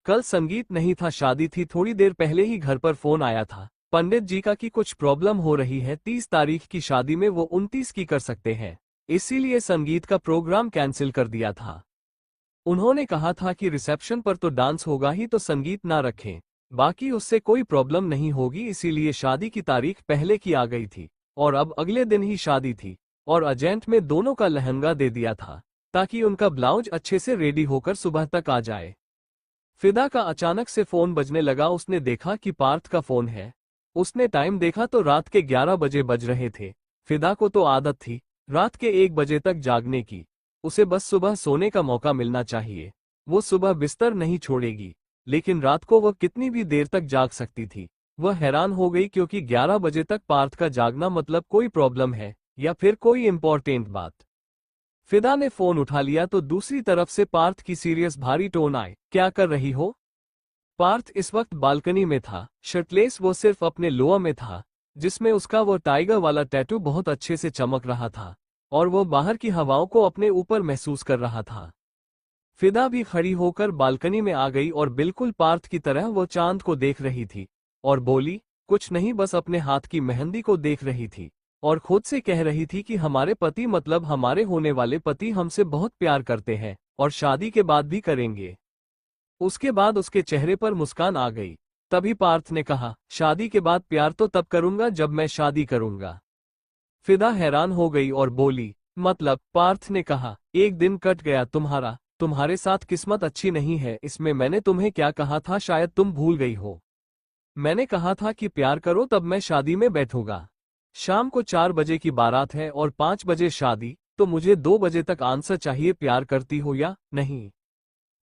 कल संगीत नहीं था, शादी थी। थोड़ी देर पहले ही घर पर फोन आया था पंडित जी का कि कुछ प्रॉब्लम हो रही है, 30 तारीख की शादी में वो 29 की कर सकते हैं, इसीलिए संगीत का प्रोग्राम कैंसिल कर दिया था। उन्होंने कहा था कि रिसेप्शन पर तो डांस होगा ही तो संगीत ना रखें, बाकी उससे कोई प्रॉब्लम नहीं होगी, इसीलिए शादी की तारीख पहले की आ गई थी और अब अगले दिन ही शादी थी। और एजेंट में दोनों का लहंगा दे दिया था ताकि उनका ब्लाउज अच्छे से रेडी होकर सुबह तक आ जाए। फिदा का अचानक से फोन बजने लगा। उसने देखा कि पार्थ का फोन है। उसने टाइम देखा तो रात के 11 बजे बज रहे थे। फिदा को तो आदत थी रात के 1 बजे तक जागने की। उसे बस सुबह सोने का मौका मिलना चाहिए। वो सुबह बिस्तर नहीं छोड़ेगी, लेकिन रात को वह कितनी भी देर तक जाग सकती थी। वह हैरान हो गई क्योंकि 11 बजे तक पार्थ का जागना मतलब कोई प्रॉब्लम है या फिर कोई इंपॉर्टेंट बात। फिदा ने फोन उठा लिया तो दूसरी तरफ से पार्थ की सीरियस भारी टोन आई, क्या कर रही हो? पार्थ इस वक्त बालकनी में था, शर्टलेस। वो सिर्फ अपने लोअर में था जिसमें उसका वो टाइगर वाला टैटू बहुत अच्छे से चमक रहा था और वो बाहर की हवाओं को अपने ऊपर महसूस कर रहा था। फिदा भी खड़ी होकर बालकनी में आ गई और बिल्कुल पार्थ की तरह वो चांद को देख रही थी और बोली, कुछ नहीं, बस अपने हाथ की मेहंदी को देख रही थी और खुद से कह रही थी कि हमारे पति मतलब हमारे होने वाले पति हमसे बहुत प्यार करते हैं और शादी के बाद भी करेंगे। उसके बाद उसके चेहरे पर मुस्कान आ गई। तभी पार्थ ने कहा, शादी के बाद प्यार तो तब करूंगा जब मैं शादी करूंगा। फिदा हैरान हो गई और बोली, मतलब? पार्थ ने कहा, एक दिन कट गया तुम्हारे साथ किस्मत अच्छी नहीं है। इसमें मैंने तुम्हें क्या कहा था, शायद तुम भूल गई हो। मैंने कहा था कि प्यार करो तब मैं शादी में बैठूंगा। शाम को 4 बजे की बारात है और 5 बजे शादी, तो मुझे 2 बजे तक आंसर चाहिए, प्यार करती हो या नहीं।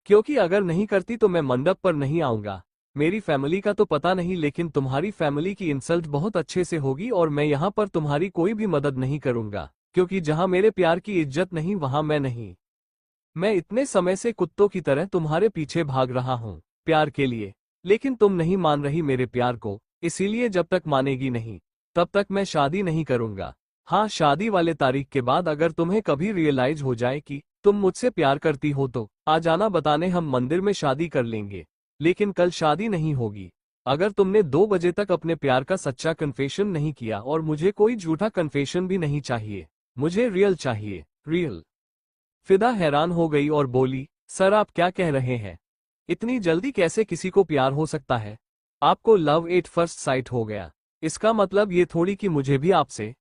क्योंकि अगर नहीं करती तो मैं मंडप पर नहीं आऊंगा। मेरी फैमिली का तो पता नहीं, लेकिन तुम्हारी फैमिली की इंसल्ट बहुत अच्छे से होगी और मैं यहाँ पर तुम्हारी कोई भी मदद नहीं करूंगा, क्योंकि जहां मेरे प्यार की इज्जत नहीं वहां मैं नहीं। मैं इतने समय से कुत्तों की तरह तुम्हारे पीछे भाग रहा हूँ प्यार के लिए, लेकिन तुम नहीं मान रही मेरे प्यार को, इसीलिए जब तक मानेगी नहीं तब तक मैं शादी नहीं करूंगा। हाँ, शादी वाले तारीख के बाद अगर तुम्हें कभी रियलाइज हो जाए कि तुम मुझसे प्यार करती हो तो आ जाना बताने, हम मंदिर में शादी कर लेंगे। लेकिन कल शादी नहीं होगी। अगर तुमने 2 बजे तक अपने प्यार का सच्चा कन्फेशन नहीं किया, और मुझे कोई झूठा कन्फेशन भी नहीं चाहिए, मुझे रियल चाहिए, रियल। फिदा हैरान हो गई और बोली, सर आप क्या कह रहे हैं? इतनी जल्दी कैसे किसी को प्यार हो सकता है? आपको लव एट फर्स्ट साइट हो गया? इसका मतलब ये थोड़ी कि मुझे भी आपसे।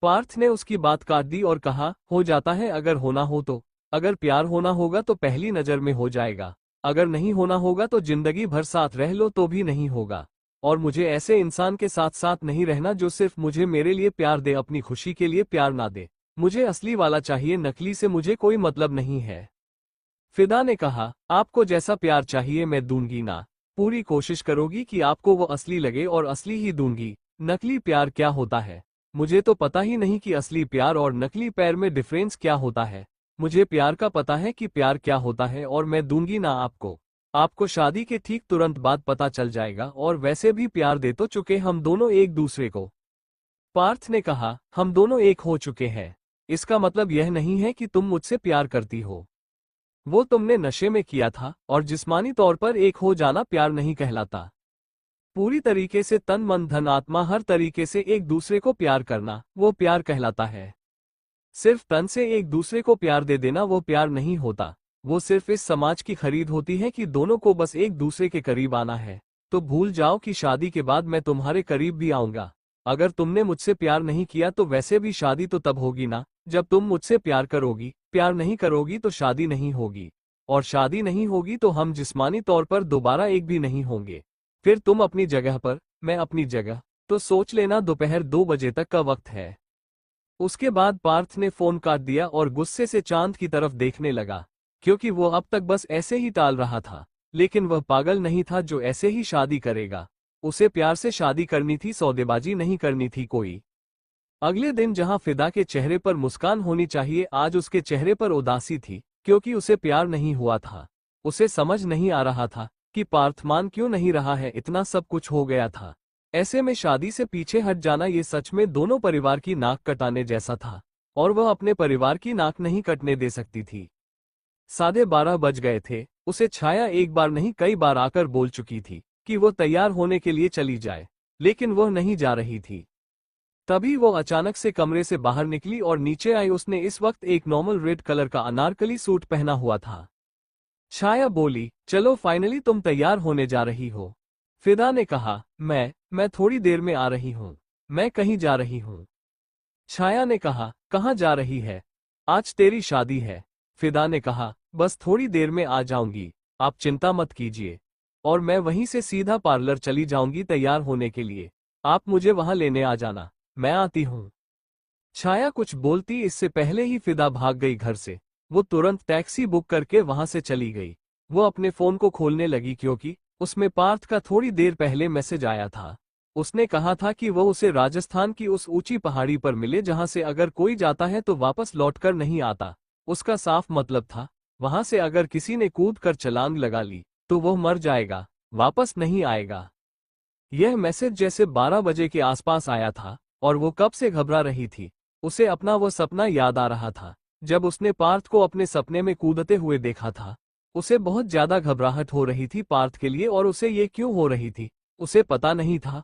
पार्थ ने उसकी बात काट दी और कहा, हो जाता है अगर होना हो तो। अगर प्यार होना होगा तो पहली नजर में हो जाएगा, अगर नहीं होना होगा तो जिंदगी भर साथ रह लो तो भी नहीं होगा। और मुझे ऐसे इंसान के साथ साथ नहीं रहना जो सिर्फ मुझे मेरे लिए प्यार दे, अपनी खुशी के लिए प्यार ना दे। मुझे असली वाला चाहिए, नकली से मुझे कोई मतलब नहीं है। फिदा ने कहा, आपको जैसा प्यार चाहिए मैं दूंगी ना। पूरी कोशिश करोगी कि आपको वो असली लगे और असली ही दूंगी। नकली प्यार क्या होता है? मुझे तो पता ही नहीं कि असली प्यार और नकली प्यार में डिफरेंस क्या होता है। मुझे प्यार का पता है कि प्यार क्या होता है और मैं दूंगी ना आपको। आपको शादी के ठीक तुरंत बाद पता चल जाएगा, और वैसे भी प्यार दे तो चुके हम दोनों एक दूसरे को। पार्थ ने कहा, हम दोनों एक हो चुके हैं। इसका मतलब यह नहीं है कि तुम मुझसे प्यार करती हो। वो तुमने नशे में किया था, और जिस्मानी तौर पर एक हो जाना प्यार नहीं कहलाता। पूरी तरीके से तन मन धन आत्मा हर तरीके से एक दूसरे को प्यार करना, वो प्यार कहलाता है। सिर्फ तन से एक दूसरे को प्यार दे देना वो प्यार नहीं होता। वो सिर्फ इस समाज की खरीद होती है कि दोनों को बस एक दूसरे के करीब आना है। तो भूल जाओ कि शादी के बाद मैं तुम्हारे करीब भी आऊंगा। अगर तुमने मुझसे प्यार नहीं किया तो वैसे भी शादी तो तब होगी ना जब तुम मुझसे प्यार करोगी। प्यार नहीं करोगी तो शादी नहीं होगी, और शादी नहीं होगी तो हम जिस्मानी तौर पर दोबारा एक भी नहीं होंगे। फिर तुम अपनी जगह पर, मैं अपनी जगह। तो सोच लेना, दोपहर 2 बजे तक का वक्त है। उसके बाद पार्थ ने फोन काट दिया और गुस्से से चांद की तरफ देखने लगा, क्योंकि वो अब तक बस ऐसे ही टाल रहा था। लेकिन वह पागल नहीं था जो ऐसे ही शादी करेगा। उसे प्यार से शादी करनी थी, सौदेबाजी नहीं करनी थी कोई। अगले दिन जहां फिदा के चेहरे पर मुस्कान होनी चाहिए, आज उसके चेहरे पर उदासी थी, क्योंकि उसे प्यार नहीं हुआ था। उसे समझ नहीं आ रहा था कि पार्थ मान क्यों नहीं रहा है। इतना सब कुछ हो गया था, ऐसे में शादी से पीछे हट जाना ये सच में दोनों परिवार की नाक कटाने जैसा था, और वह अपने परिवार की नाक नहीं कटने दे सकती थी। 12:30 बज गए थे। उसे छाया एक बार नहीं कई बार आकर बोल चुकी थी कि वो तैयार होने के लिए चली जाए, लेकिन वह नहीं जा रही थी। तभी वो अचानक से कमरे से बाहर निकली और नीचे आई। उसने इस वक्त एक नॉर्मल रेड कलर का अनारकली सूट पहना हुआ था। छाया बोली, चलो फाइनली तुम तैयार होने जा रही हो। फिदा ने कहा, मैं थोड़ी देर में आ रही हूँ। मैं कहीं जा रही हूँ। छाया ने कहा, कहाँ जा रही है? आज तेरी शादी है। फिदा ने कहा, बस थोड़ी देर में आ जाऊंगी, आप चिंता मत कीजिए। और मैं वहीं से सीधा पार्लर चली जाऊंगी तैयार होने के लिए। आप मुझे वहां लेने आ जाना, मैं आती हूँ। छाया कुछ बोलती इससे पहले ही फिदा भाग गई घर से। वो तुरंत टैक्सी बुक करके वहां से चली गई। वो अपने फोन को खोलने लगी, क्योंकि उसमें पार्थ का थोड़ी देर पहले मैसेज आया था। उसने कहा था कि वह उसे राजस्थान की उस ऊंची पहाड़ी पर मिले जहां से अगर कोई जाता है तो वापस लौटकर नहीं आता। उसका साफ मतलब था, वहां से अगर किसी ने कूद कर छलांग लगा ली तो वह मर जाएगा, वापस नहीं आएगा। यह मैसेज जैसे 12 बजे के आसपास आया था, और वो कब से घबरा रही थी। उसे अपना वो सपना याद आ रहा था जब उसने पार्थ को अपने सपने में कूदते हुए देखा था। उसे बहुत ज्यादा घबराहट हो रही थी पार्थ के लिए, और उसे ये क्यों हो रही थी उसे पता नहीं था।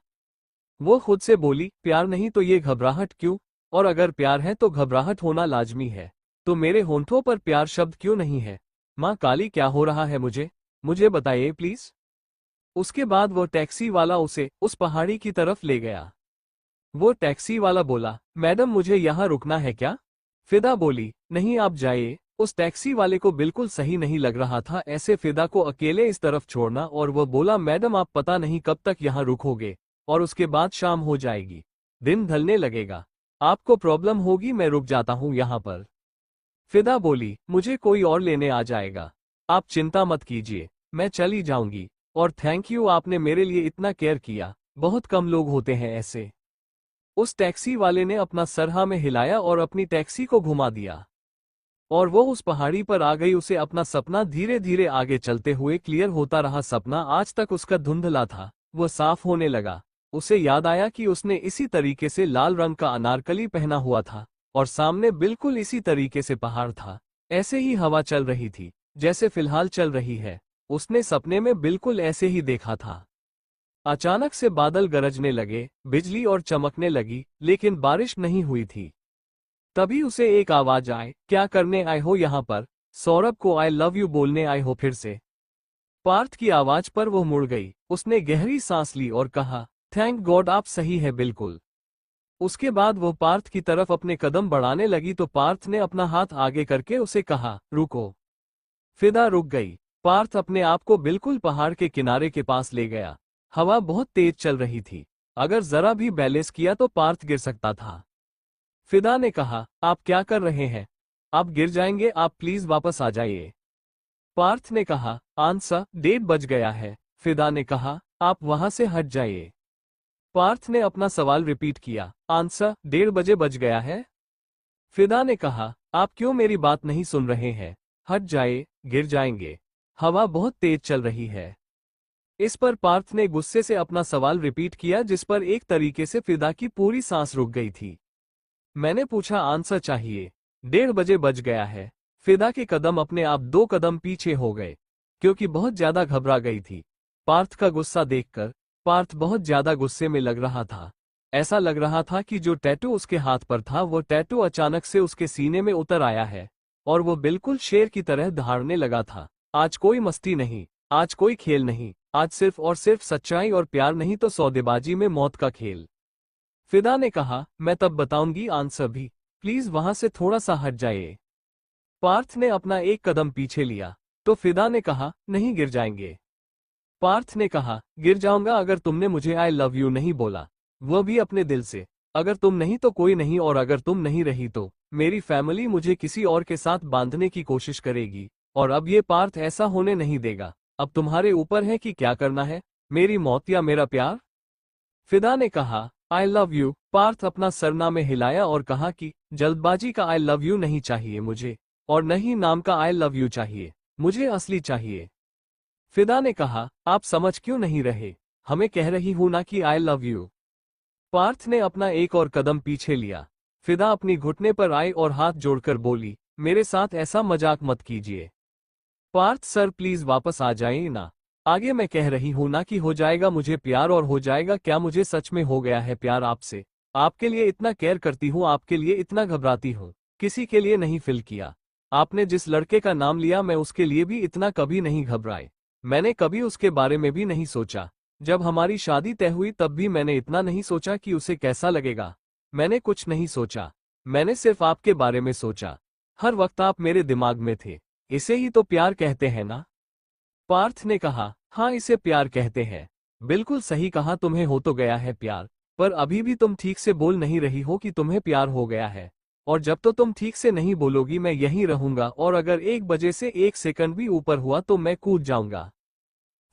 वो खुद से बोली, प्यार नहीं तो ये घबराहट क्यों? और अगर प्यार है तो घबराहट होना लाजमी है, तो मेरे होंठों पर प्यार शब्द क्यों नहीं है? माँ काली, क्या हो रहा है मुझे बताइए प्लीज। उसके बाद वो टैक्सी वाला उसे उस पहाड़ी की तरफ ले गया। वो टैक्सी वाला बोला, मैडम मुझे यहाँ रुकना है क्या? फिदा बोली, नहीं आप जाइए। उस टैक्सी वाले को बिल्कुल सही नहीं लग रहा था ऐसे फिदा को अकेले इस तरफ छोड़ना, और वो बोला, मैडम आप पता नहीं कब तक यहाँ रुकोगे, और उसके बाद शाम हो जाएगी, दिन ढलने लगेगा, आपको प्रॉब्लम होगी, मैं रुक जाता हूँ यहाँ पर। फिदा बोली, मुझे कोई और लेने आ जाएगा, आप चिंता मत कीजिए, मैं चली जाऊंगी। और थैंक यू, आपने मेरे लिए इतना केयर किया, बहुत कम लोग होते हैं ऐसे। उस टैक्सी वाले ने अपना सर हाँ में हिलाया और अपनी टैक्सी को घुमा दिया, और वो उस पहाड़ी पर आ गई। उसे अपना सपना धीरे धीरे आगे चलते हुए क्लियर होता रहा। सपना आज तक उसका धुंधला था, वो साफ होने लगा। उसे याद आया कि उसने इसी तरीके से लाल रंग का अनारकली पहना हुआ था, और सामने बिल्कुल इसी तरीके से पहाड़ था। ऐसे ही हवा चल रही थी जैसे फिलहाल चल रही है। उसने सपने में बिल्कुल ऐसे ही देखा था। अचानक से बादल गरजने लगे, बिजली और चमकने लगी, लेकिन बारिश नहीं हुई थी। तभी उसे एक आवाज आए, क्या करने आए हो यहाँ पर? सौरभ को आई लव यू बोलने आए हो फिर से? पार्थ की आवाज पर वो मुड़ गई। उसने गहरी सांस ली और कहा, थैंक गॉड आप सही है बिल्कुल। उसके बाद वो पार्थ की तरफ अपने कदम बढ़ाने लगी तो पार्थ ने अपना हाथ आगे करके उसे कहा, रुको। फिदा रुक गई। पार्थ अपने आप को बिल्कुल पहाड़ के किनारे के पास ले गया। हवा बहुत तेज चल रही थी, अगर जरा भी बैलेंस किया तो पार्थ गिर सकता था। फिदा ने कहा, आप क्या कर रहे हैं? आप गिर जाएंगे, आप प्लीज वापस आ जाइए। पार्थ ने कहा, आंसर 1:30 बज गया है। फिदा ने कहा, आप वहां से हट जाइए। पार्थ ने अपना सवाल रिपीट किया, आंसर 1:30 बजे बज गया है। फिदा ने कहा, आप क्यों मेरी बात नहीं सुन रहे हैं? हट जाइए, गिर जाएंगे, हवा बहुत तेज चल रही है। इस पर पार्थ ने गुस्से से अपना सवाल रिपीट किया, जिस पर एक तरीके से फिदा की पूरी सांस रुक गई थी। मैंने पूछा, आंसर चाहिए। 1:30 बजे बज गया है। फिदा के कदम अपने आप 2 कदम पीछे हो गए, क्योंकि बहुत ज्यादा घबरा गई थी। पार्थ का गुस्सा देखकर पार्थ बहुत ज्यादा गुस्से में लग रहा था। ऐसा लग रहा था कि जो टैटू उसके हाथ पर था वो टैटू अचानक से उसके सीने में उतर आया है, और वो बिल्कुल शेर की तरह दहाड़ने लगा था। आज कोई मस्ती नहीं, आज कोई खेल नहीं, आज सिर्फ और सिर्फ सच्चाई और प्यार, नहीं तो सौदेबाजी में मौत का खेल। फिदा ने कहा, मैं तब बताऊंगी आंसर भी, प्लीज वहां से थोड़ा सा हट जाइए। पार्थ ने अपना एक कदम पीछे लिया तो फिदा ने कहा, नहीं गिर जाएंगे। पार्थ ने कहा, गिर जाऊंगा अगर तुमने मुझे आई लव यू नहीं बोला, वो भी अपने दिल से। अगर तुम नहीं तो कोई नहीं, और अगर तुम नहीं रही तो मेरी फैमिली मुझे किसी और के साथ बांधने की कोशिश करेगी, और अब ये पार्थ ऐसा होने नहीं देगा। अब तुम्हारे ऊपर है कि क्या करना है, मेरी मौत या मेरा प्यार। फिदा ने कहा, आई लव यू। पार्थ अपना सरनामे हिलाया और कहा कि जल्दबाजी का आई लव यू नहीं चाहिए मुझे, और न ही नाम का आई लव यू चाहिए, मुझे असली चाहिए। फिदा ने कहा, आप समझ क्यों नहीं रहे, हमें कह रही हूं ना कि आई लव यू। पार्थ ने अपना एक और कदम पीछे लिया। फिदा अपनी घुटने पर आई और हाथ जोड़कर बोली, मेरे साथ ऐसा मजाक मत कीजिए। पार्थ सर प्लीज वापस आ जाइए ना, आगे मैं कह रही हूं ना कि हो जाएगा मुझे प्यार, और हो जाएगा क्या, मुझे सच में हो गया है प्यार आपसे। आपके लिए इतना केयर करती हूँ, आपके लिए इतना घबराती हूँ, किसी के लिए नहीं फील किया। आपने जिस लड़के का नाम लिया मैं उसके लिए भी इतना कभी नहीं घबराए, मैंने कभी उसके बारे में भी नहीं सोचा। जब हमारी शादी तय हुई तब भी मैंने इतना नहीं सोचा कि उसे कैसा लगेगा, मैंने कुछ नहीं सोचा, मैंने सिर्फ आपके बारे में सोचा। हर वक्त आप मेरे दिमाग में थे, इसे ही तो प्यार कहते हैं ना। पार्थ ने कहा, हाँ इसे प्यार कहते हैं। बिल्कुल सही कहा, तुम्हें हो तो गया है प्यार, पर अभी भी तुम ठीक से बोल नहीं रही हो कि तुम्हें प्यार हो गया है। और जब तो तुम ठीक से नहीं बोलोगी मैं यहीं रहूंगा, और अगर 1 बजे से 1 सेकंड भी ऊपर हुआ तो मैं कूद जाऊंगा।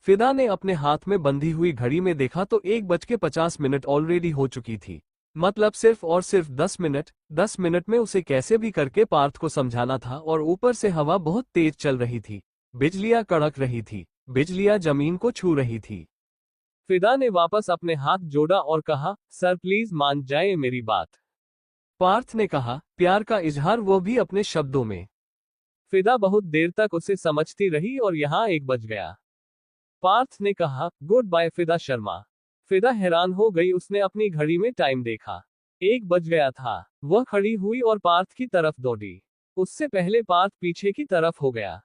फिदा ने अपने हाथ में बंधी हुई घड़ी में देखा तो 1:50 ऑलरेडी हो चुकी थी। मतलब सिर्फ और सिर्फ 10 मिनट। 10 मिनट में उसे कैसे भी करके पार्थ को समझाना था, और ऊपर से हवा बहुत तेज चल रही थी, बिजलियां कड़क रही थी, बिजलियां जमीन को छू रही थी। फिदा ने वापस अपने हाथ जोड़ा और कहा, सर प्लीज मान जाए मेरी बात। पार्थ ने कहा, प्यार का इजहार, वो भी अपने शब्दों में। फिदा बहुत देर तक उसे समझती रही और यहाँ 1 बज गया। पार्थ ने कहा, गुड बाय फिदा शर्मा। फिदा हैरान हो गई, उसने अपनी घड़ी में टाइम देखा, 1 बज गया था। वह खड़ी हुई और पार्थ की तरफ दौड़ी। उससे पहले पार्थ पीछे की तरफ हो गया।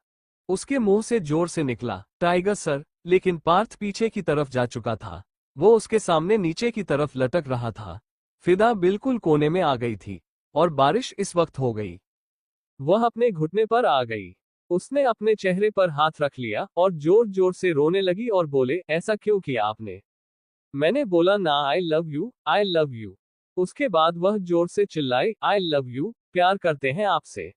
उसके मुंह से जोर से निकला, टाइगर सर, लेकिन पार्थ पीछे की तरफ जा चुका था। वो उसके सामने नीचे की तरफ लटक रहा था। फिदा बिल्कुल कोने में आ गई थी, और बारिश इस वक्त हो गई। वह अपने घुटने पर आ गई। उसने अपने चेहरे पर हाथ रख लिया और जोर जोर से रोने लगी और बोले, ऐसा क्यों किया आपने? मैंने बोला ना I love you, I love you. उसके बाद वह जोर से चिल्लाई, आई लव यू, प्यार करते हैं आपसे।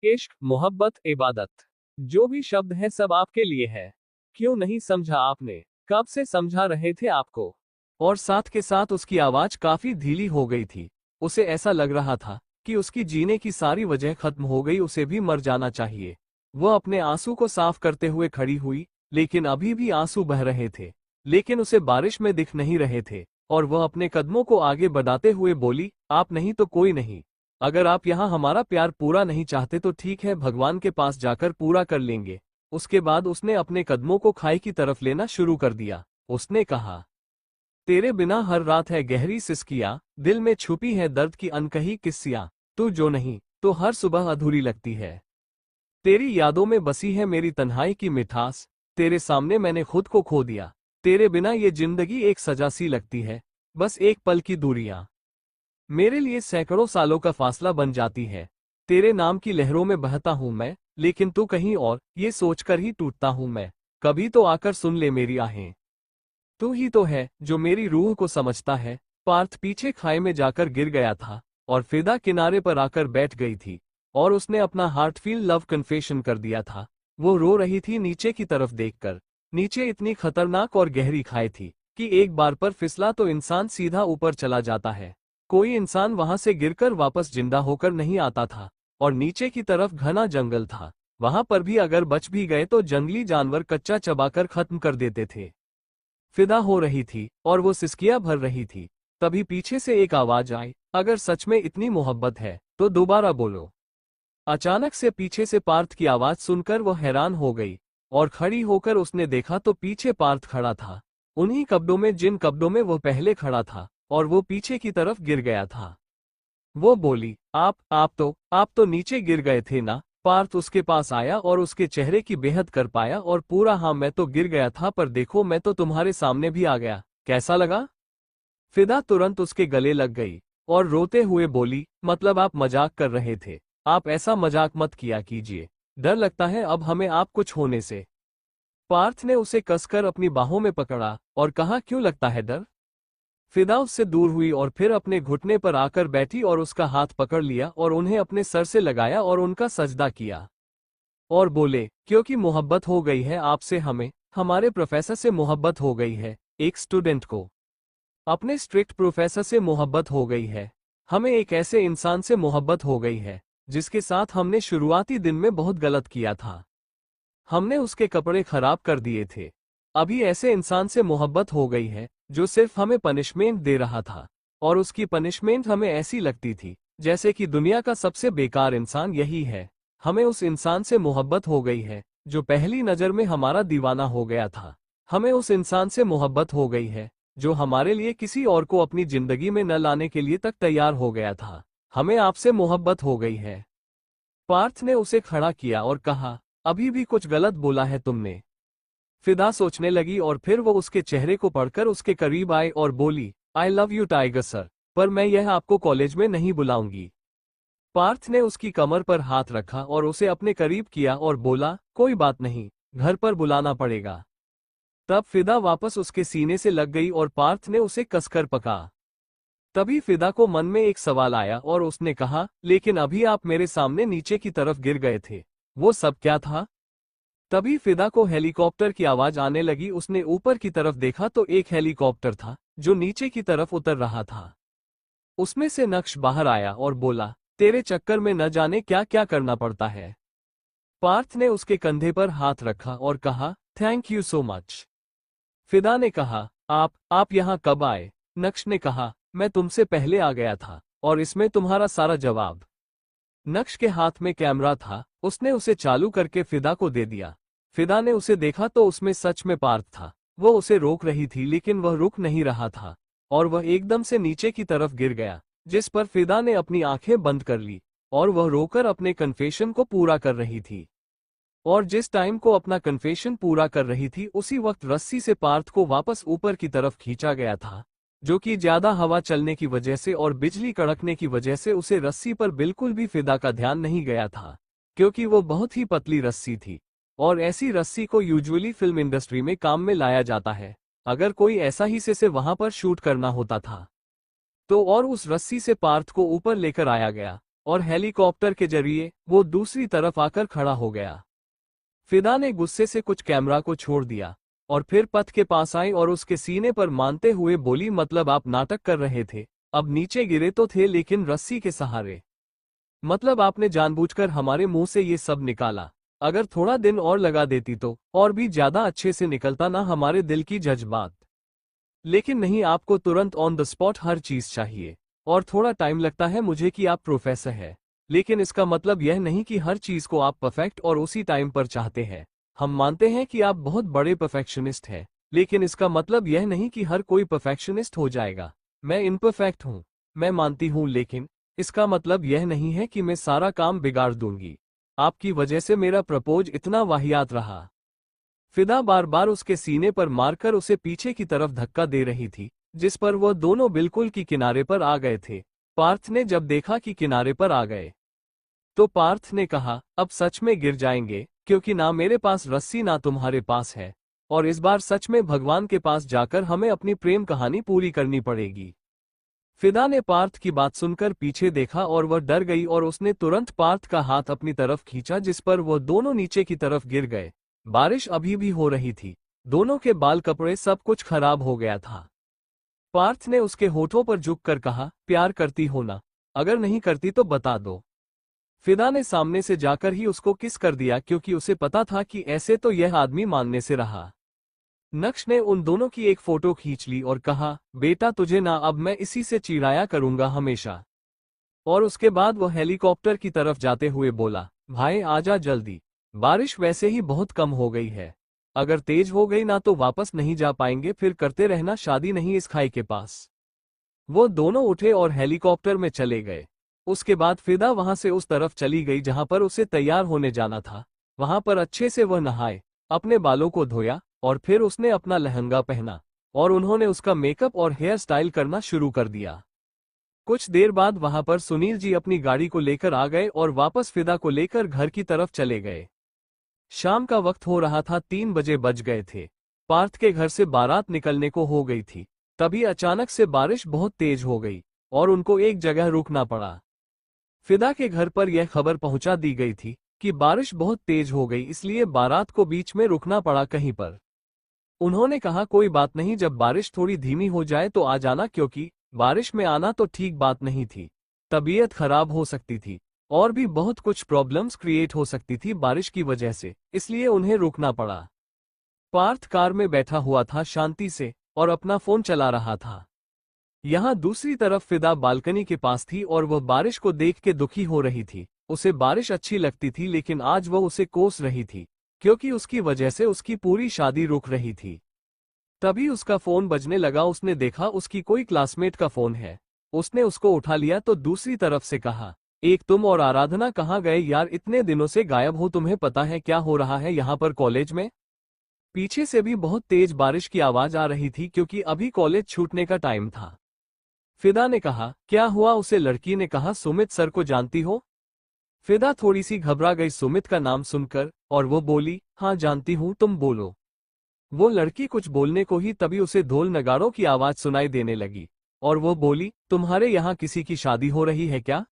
इश्क, मोहब्बत, इबादत, जो भी शब्द है सब आपके लिए है। क्यों नहीं समझा आपने? कब से समझा रहे थे आपको। और साथ के साथ उसकी आवाज काफी धीली हो गई थी। उसे ऐसा लग रहा था कि उसकी जीने की सारी वजह खत्म हो गई, उसे भी मर जाना चाहिए। वह अपने आंसू को साफ करते हुए खड़ी हुई, लेकिन अभी भी आंसू बह रहे थे, लेकिन उसे बारिश में दिख नहीं रहे थे। और वह अपने कदमों को आगे बढ़ाते हुए बोली, आप नहीं तो कोई नहीं। अगर आप यहाँ हमारा प्यार पूरा नहीं चाहते तो ठीक है, भगवान के पास जाकर पूरा कर लेंगे। उसके बाद उसने अपने कदमों को खाई की तरफ लेना शुरू कर दिया। उसने कहा, तेरे बिना हर रात है गहरी सिसकियां, दिल में छुपी है दर्द की अनकही किस्सियां, तू जो नहीं तो हर सुबह अधूरी लगती है। तेरी यादों में बसी है मेरी तन्हाई की मिठास, तेरे सामने मैंने खुद को खो दिया। तेरे बिना ये जिंदगी एक सजा सी लगती है, बस एक पल की दूरियां मेरे लिए सैकड़ों सालों का फासला बन जाती है। तेरे नाम की लहरों में बहता हूं मैं, लेकिन तू कहीं और, ये सोचकर ही टूटता हूं मैं। कभी तो आकर सुन ले मेरी आहें। तू ही तो है जो मेरी रूह को समझता है। पार्थ पीछे खाई में जाकर गिर गया था, और फिदा किनारे पर आकर बैठ गई थी, और उसने अपना हार्टफील लव कन्फेशन कर दिया था। वो रो रही थी नीचे की तरफ देखकर। नीचे इतनी खतरनाक और गहरी खाई थी कि एक बार पर फिसला तो इंसान सीधा ऊपर चला जाता है। कोई इंसान वहां से गिरकर वापस जिंदा होकर नहीं आता था, और नीचे की तरफ घना जंगल था। वहां पर भी अगर बच भी गए तो जंगली जानवर कच्चा चबाकर खत्म कर देते थे। फिदा हो रही थी और वो सिसकियां भर रही थी। तभी पीछे से एक आवाज आई, अगर सच में इतनी मोहब्बत है तो दोबारा बोलो। अचानक से पीछे से पार्थ की आवाज सुनकर वो हैरान हो गई, और खड़ी होकर उसने देखा तो पीछे पार्थ खड़ा था, उन्हीं कपड़ों में जिन कपड़ों में वो पहले खड़ा था, और वो पीछे की तरफ गिर गया था। वो बोली, आप तो नीचे गिर गए थे ना, पार्थ उसके पास आया और उसके चेहरे की बेहद कर पाया और पूरा हाँ मैं तो गिर गया था पर देखो मैं तो तुम्हारे सामने भी आ गया, कैसा लगा? फिदा तुरंत उसके गले लग गई और रोते हुए बोली, मतलब आप मजाक कर रहे थे? आप ऐसा मजाक मत किया कीजिए, डर लगता है अब हमें आप कुछ होने से। पार्थ ने उसे कसकर अपनी बाहों में पकड़ा और कहा, क्यों लगता है डर? फिदा उससे दूर हुई और फिर अपने घुटने पर आकर बैठी और उसका हाथ पकड़ लिया और उन्हें अपने सर से लगाया और उनका सजदा किया और बोले, क्योंकि मोहब्बत हो गई है आपसे, हमें हमारे प्रोफेसर से मोहब्बत हो गई है, एक स्टूडेंट को अपने स्ट्रिक्ट प्रोफेसर से मोहब्बत हो गई है, हमें एक ऐसे इंसान से मोहब्बत हो गई है जिसके साथ हमने शुरुआती दिन में बहुत गलत किया था, हमने उसके कपड़े खराब कर दिए थे। अभी ऐसे इंसान से मोहब्बत हो गई है जो सिर्फ हमें पनिशमेंट दे रहा था और उसकी पनिशमेंट हमें ऐसी लगती थी जैसे कि दुनिया का सबसे बेकार इंसान यही है। हमें उस इंसान से मोहब्बत हो गई है जो पहली नज़र में हमारा दीवाना हो गया था। हमें उस इंसान से मोहब्बत हो गई है जो हमारे लिए किसी और को अपनी जिंदगी में न लाने के लिए तक तैयार हो गया था। हमें आपसे मोहब्बत हो गई है। पार्थ ने उसे खड़ा किया और कहा, अभी भी कुछ गलत बोला है तुमने? फिदा सोचने लगी और फिर वो उसके चेहरे को पढ़कर उसके करीब आए और बोली, I love you tiger sir, पर मैं यह आपको कॉलेज में नहीं बुलाऊंगी। पार्थ ने उसकी कमर पर हाथ रखा और उसे अपने करीब किया और बोला, कोई बात नहीं, घर पर बुलाना पड़ेगा। तब फिदा वापस उसके सीने से लग गई और पार्थ ने उसे कसकर पका। तभी फिदा को मन में एक सवाल आया और उसने कहा, लेकिन अभी आप मेरे सामने नीचे की तरफ गिर गए थे, वो सब क्या था? तभी फिदा को हेलीकॉप्टर की आवाज आने लगी। उसने ऊपर की तरफ देखा तो एक हेलीकॉप्टर था जो नीचे की तरफ उतर रहा था। उसमें से नक्श बाहर आया और बोला, तेरे चक्कर में न जाने क्या क्या करना पड़ता है। पार्थ ने उसके कंधे पर हाथ रखा और कहा, थैंक यू सो मच। फिदा ने कहा, आप यहाँ कब आए? नक्श ने कहा, मैं तुमसे पहले आ गया था और इसमें तुम्हारा सारा जवाब। नक्श के हाथ में कैमरा था, उसने उसे चालू करके फिदा को दे दिया। फिदा ने उसे देखा तो उसमें सच में पार्थ था। वो उसे रोक रही थी लेकिन वह रुक नहीं रहा था और वह एकदम से नीचे की तरफ गिर गया, जिस पर फिदा ने अपनी आंखें बंद कर ली और वह रोकर अपने कन्फेशन को पूरा कर रही थी। और जिस टाइम को अपना कन्फेशन पूरा कर रही थी उसी वक्त रस्सी से पार्थ को वापस ऊपर की तरफ खींचा गया था, जो कि ज्यादा हवा चलने की वजह से और बिजली कड़कने की वजह से उसे रस्सी पर बिल्कुल भी फिदा का ध्यान नहीं गया था, क्योंकि वो बहुत ही पतली रस्सी थी और ऐसी रस्सी को यूजुअली फिल्म इंडस्ट्री में काम में लाया जाता है अगर कोई ऐसा ही से वहां पर शूट करना होता था तो। और उस रस्सी से पार्थ को ऊपर लेकर आया गया और हेलीकॉप्टर के जरिए वो दूसरी तरफ आकर खड़ा हो गया। फिदा ने गुस्से से कुछ कैमरा को छोड़ दिया और फिर पथ के पास आई और उसके सीने पर मानते हुए बोली, मतलब आप नाटक कर रहे थे? अब नीचे गिरे तो थे लेकिन रस्सी के सहारे, मतलब आपने जानबूझकर हमारे मुंह से ये सब निकाला। अगर थोड़ा दिन और लगा देती तो और भी ज्यादा अच्छे से निकलता ना हमारे दिल की जज्बात। लेकिन नहीं, आपको तुरंत ऑन द स्पॉट हर चीज चाहिए और थोड़ा टाइम लगता है मुझे कि आप प्रोफेसर है, लेकिन इसका मतलब यह नहीं कि हर चीज को आप परफेक्ट और उसी टाइम पर चाहते हैं। हम मानते हैं कि आप बहुत बड़े परफेक्शनिस्ट हैं, लेकिन इसका मतलब यह नहीं कि हर कोई परफेक्शनिस्ट हो जाएगा। मैं इम्परफेक्ट हूँ, मैं मानती हूँ, लेकिन इसका मतलब यह नहीं है कि मैं सारा काम बिगाड़ दूंगी। आपकी वजह से मेरा प्रपोज इतना वाहियात रहा। फिदा बार बार उसके सीने पर मारकर उसे पीछे की तरफ धक्का दे रही थी, जिस पर वह दोनों बिल्कुल की किनारे पर आ गए थे। पार्थ ने जब देखा कि किनारे पर आ गए तो पार्थ ने कहा, अब सच में गिर जाएंगे, क्योंकि ना मेरे पास रस्सी ना तुम्हारे पास है और इस बार सच में भगवान के पास जाकर हमें अपनी प्रेम कहानी पूरी करनी पड़ेगी। फिदा ने पार्थ की बात सुनकर पीछे देखा और वह डर गई और उसने तुरंत पार्थ का हाथ अपनी तरफ खींचा, जिस पर वह दोनों नीचे की तरफ गिर गए। बारिश अभी भी हो रही थी, दोनों के बाल, कपड़े, सब कुछ खराब हो गया था। पार्थ ने उसके होठों पर झुककर कहा, प्यार करती हो ना? अगर नहीं करती तो बता दो। फिदा ने सामने से जाकर ही उसको किस कर दिया, क्योंकि उसे पता था कि ऐसे तो यह आदमी मानने से रहा। नक्श ने उन दोनों की एक फोटो खींच ली और कहा, बेटा तुझे ना, अब मैं इसी से चिढ़ाया करूंगा हमेशा। और उसके बाद वह हेलीकॉप्टर की तरफ जाते हुए बोला, भाई आजा जल्दी, बारिश वैसे ही बहुत कम हो गई है, अगर तेज हो गई ना तो वापस नहीं जा पाएंगे, फिर करते रहना शादी नहीं इस खाई के पास। वो दोनों उठे और हेलीकॉप्टर में चले गए। उसके बाद फिदा वहां से उस तरफ चली गई जहां पर उसे तैयार होने जाना था। वहां पर अच्छे से वह नहाए, अपने बालों को धोया और फिर उसने अपना लहंगा पहना और उन्होंने उसका मेकअप और हेयर स्टाइल करना शुरू कर दिया। कुछ देर बाद वहां पर सुनील जी अपनी गाड़ी को लेकर आ गए और वापस फिदा को लेकर घर की तरफ चले गए। शाम का वक्त हो रहा था, 3 बजे बज गए थे। पार्थ के घर से बारात निकलने को हो गई थी। तभी अचानक से बारिश बहुत तेज हो गई और उनको एक जगह रुकना पड़ा। फिदा के घर पर यह खबर पहुंचा दी गई थी कि बारिश बहुत तेज हो गई, इसलिए बारात को बीच में रुकना पड़ा कहीं पर। उन्होंने कहा कोई बात नहीं, जब बारिश थोड़ी धीमी हो जाए तो आ जाना, क्योंकि बारिश में आना तो ठीक बात नहीं थी। तबीयत खराब हो सकती थी और भी बहुत कुछ प्रॉब्लम्स क्रिएट हो सकती थी बारिश की वजह से, इसलिए उन्हें रुकना पड़ा। पार्थ कार में बैठा हुआ था शांति से और अपना फोन चला रहा था। यहाँ दूसरी तरफ फिदा बालकनी के पास थी और वह बारिश को देख के दुखी हो रही थी। उसे बारिश अच्छी लगती थी, लेकिन आज वह उसे कोस रही थी क्योंकि उसकी वजह से उसकी पूरी शादी रुक रही थी। तभी उसका फोन बजने लगा। उसने देखा उसकी कोई क्लासमेट का फोन है। उसने उसको उठा लिया तो दूसरी तरफ से कहा, एक तुम और आराधना कहाँ गए यार, इतने दिनों से गायब हो, तुम्हें पता है क्या हो रहा है यहाँ पर कॉलेज में? पीछे से भी बहुत तेज बारिश की आवाज आ रही थी क्योंकि अभी कॉलेज छूटने का टाइम था। फिदा ने कहा, क्या हुआ? उसे लड़की ने कहा, सुमित सर को जानती हो? फिदा थोड़ी सी घबरा गई सुमित का नाम सुनकर और वो बोली, हाँ जानती हूँ, तुम बोलो। वो लड़की कुछ बोलने को ही तभी उसे ढोल नगाड़ों की आवाज सुनाई देने लगी और वो बोली, तुम्हारे यहाँ किसी की शादी हो रही है क्या?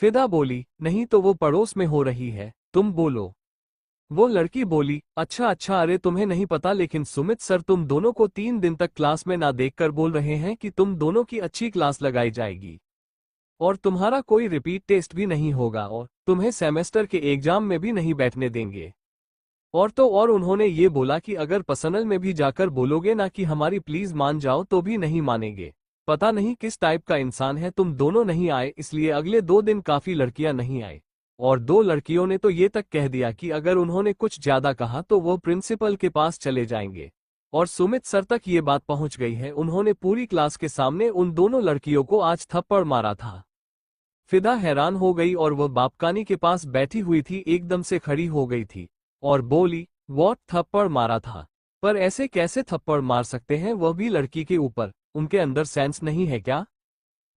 फिदा बोली, नहीं तो वो पड़ोस में हो रही है, तुम बोलो। वो लड़की बोली, अच्छा अच्छा, अरे तुम्हें नहीं पता, लेकिन सुमित सर तुम दोनों को 3 दिन तक क्लास में ना देखकर बोल रहे हैं कि तुम दोनों की अच्छी क्लास लगाई जाएगी और तुम्हारा कोई रिपीट टेस्ट भी नहीं होगा और तुम्हें सेमेस्टर के एग्जाम में भी नहीं बैठने देंगे। और तो और उन्होंने ये बोला कि अगर पर्सनल में भी जाकर बोलोगे ना कि हमारी प्लीज मान जाओ तो भी नहीं मानेंगे। पता नहीं किस टाइप का इंसान है, तुम दोनों नहीं आए इसलिए अगले 2 दिन काफी लड़कियां नहीं आई और 2 लड़कियों ने तो ये तक कह दिया कि अगर उन्होंने कुछ ज्यादा कहा तो वो प्रिंसिपल के पास चले जाएंगे। और सुमित सर तक ये बात पहुंच गई है, उन्होंने पूरी क्लास के सामने उन दोनों लड़कियों को आज थप्पड़ मारा था। फिदा हैरान हो गई और वह बापकानी के पास बैठी हुई थी, एकदम से खड़ी हो गई थी और बोली, व्हाट, थप्पड़ मारा था? पर ऐसे कैसे थप्पड़ मार सकते हैं, वह भी लड़की के ऊपर? उनके अंदर सेंस नहीं है क्या?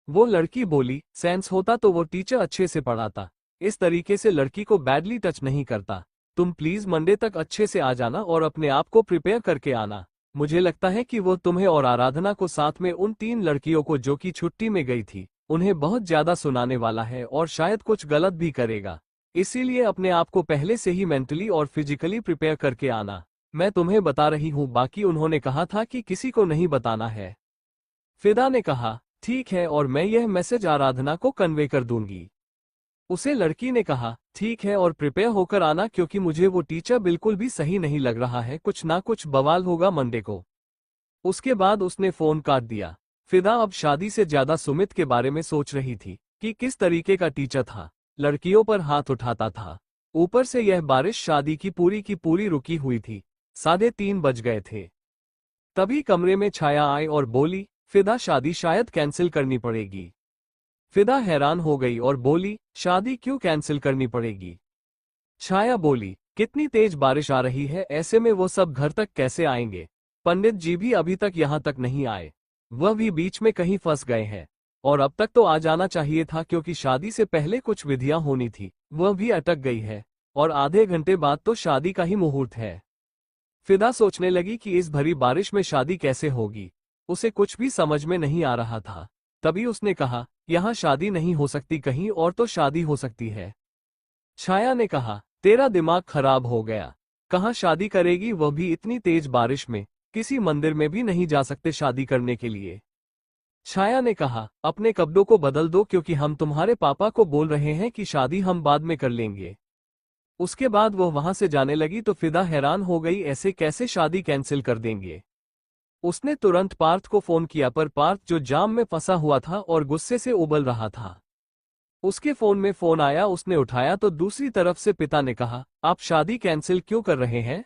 वो लड़की बोली, सेंस होता तो वो टीचर अच्छे से पढ़ाता, इस तरीके से लड़की को बैडली टच नहीं करता। तुम प्लीज मंडे तक अच्छे से आ जाना और अपने आप को प्रिपेयर करके आना। मुझे लगता है कि वो तुम्हें और आराधना को, साथ में उन 3 लड़कियों को जो कि छुट्टी में गई थी, उन्हें बहुत ज्यादा सुनाने वाला है और शायद कुछ गलत भी करेगा। इसीलिए अपने आप को पहले से ही मेंटली और फिजिकली प्रिपेयर करके आना। मैं तुम्हें बता रही हूँ, बाकी उन्होंने कहा था कि किसी को नहीं बताना है। फिदा ने कहा, ठीक है, और मैं यह मैसेज आराधना को कन्वे कर दूंगी। उसे लड़की ने कहा, ठीक है, और प्रिपेयर होकर आना क्योंकि मुझे वो टीचर बिल्कुल भी सही नहीं लग रहा है, कुछ ना कुछ बवाल होगा मंडे को। उसके बाद उसने फोन काट दिया। फिदा अब शादी से ज्यादा सुमित के बारे में सोच रही थी कि किस तरीके का टीचर था, लड़कियों पर हाथ उठाता था। ऊपर से यह बारिश शादी की पूरी रुकी हुई थी। 3:30 बज गए थे। तभी कमरे में छाया आई और बोली, फिदा शादी शायद कैंसिल करनी पड़ेगी। फिदा हैरान हो गई और बोली, शादी क्यों कैंसिल करनी पड़ेगी? छाया बोली, कितनी तेज बारिश आ रही है, ऐसे में वो सब घर तक कैसे आएंगे? पंडित जी भी अभी तक यहाँ तक नहीं आए, वह भी बीच में कहीं फंस गए हैं और अब तक तो आ जाना चाहिए था क्योंकि शादी से पहले कुछ विधियां होनी थी, वह भी अटक गई है और आधे घंटे बाद तो शादी का ही मुहूर्त है। फिदा सोचने लगी कि इस भरी बारिश में शादी कैसे होगी, उसे कुछ भी समझ में नहीं आ रहा था। तभी उसने कहा, यहाँ शादी नहीं हो सकती, कहीं और तो शादी हो सकती है। छाया ने कहा, तेरा दिमाग खराब हो गया, कहाँ शादी करेगी, वह भी इतनी तेज बारिश में? किसी मंदिर में भी नहीं जा सकते शादी करने के लिए। छाया ने कहा, अपने कपड़ों को बदल दो क्योंकि हम तुम्हारे पापा को बोल रहे हैं कि शादी हम बाद में कर लेंगे। उसके बाद वह वहां से जाने लगी तो फिदा हैरान हो गई, ऐसे कैसे शादी कैंसिल कर देंगे। उसने तुरंत पार्थ को फोन किया पर पार्थ जो जाम में फंसा हुआ था और गुस्से से उबल रहा था। उसके फोन में फोन आया, उसने उठाया तो दूसरी तरफ से पिता ने कहा, आप शादी कैंसिल क्यों कर रहे हैं?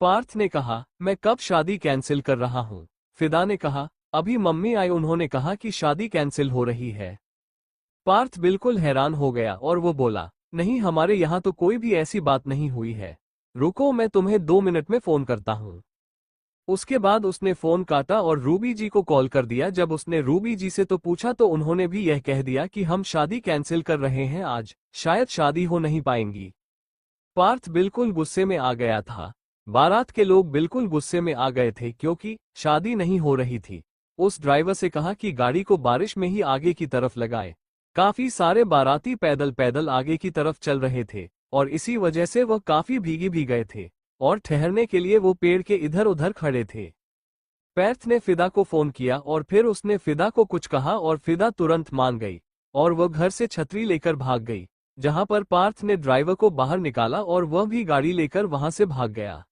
पार्थ ने कहा, मैं कब शादी कैंसिल कर रहा हूं? फिदा ने कहा, अभी मम्मी आई, उन्होंने कहा कि शादी कैंसिल हो रही है। पार्थ बिल्कुल हैरान हो गया और वो बोला, नहीं, हमारे यहाँ तो कोई भी ऐसी बात नहीं हुई है। रुको, मैं तुम्हें 2 मिनट में फोन करता हूँ। उसके बाद उसने फोन काटा और रूबी जी को कॉल कर दिया। जब उसने रूबी जी से तो पूछा तो उन्होंने भी यह कह दिया कि हम शादी कैंसिल कर रहे हैं, आज शायद शादी हो नहीं पाएंगी। पार्थ बिल्कुल गुस्से में आ गया था। बारात के लोग बिल्कुल गुस्से में आ गए थे क्योंकि शादी नहीं हो रही थी। उस ड्राइवर से कहा कि गाड़ी को बारिश में ही आगे की तरफ लगाए। काफी सारे बाराती पैदल पैदल आगे की तरफ चल रहे थे और इसी वजह से वह काफी भीगी भी गए थे और ठहरने के लिए वो पेड़ के इधर उधर खड़े थे। पार्थ ने फिदा को फोन किया और फिर उसने फिदा को कुछ कहा और फिदा तुरंत मान गई और वह घर से छतरी लेकर भाग गई, जहां पर पार्थ ने ड्राइवर को बाहर निकाला और वह भी गाड़ी लेकर वहां से भाग गया।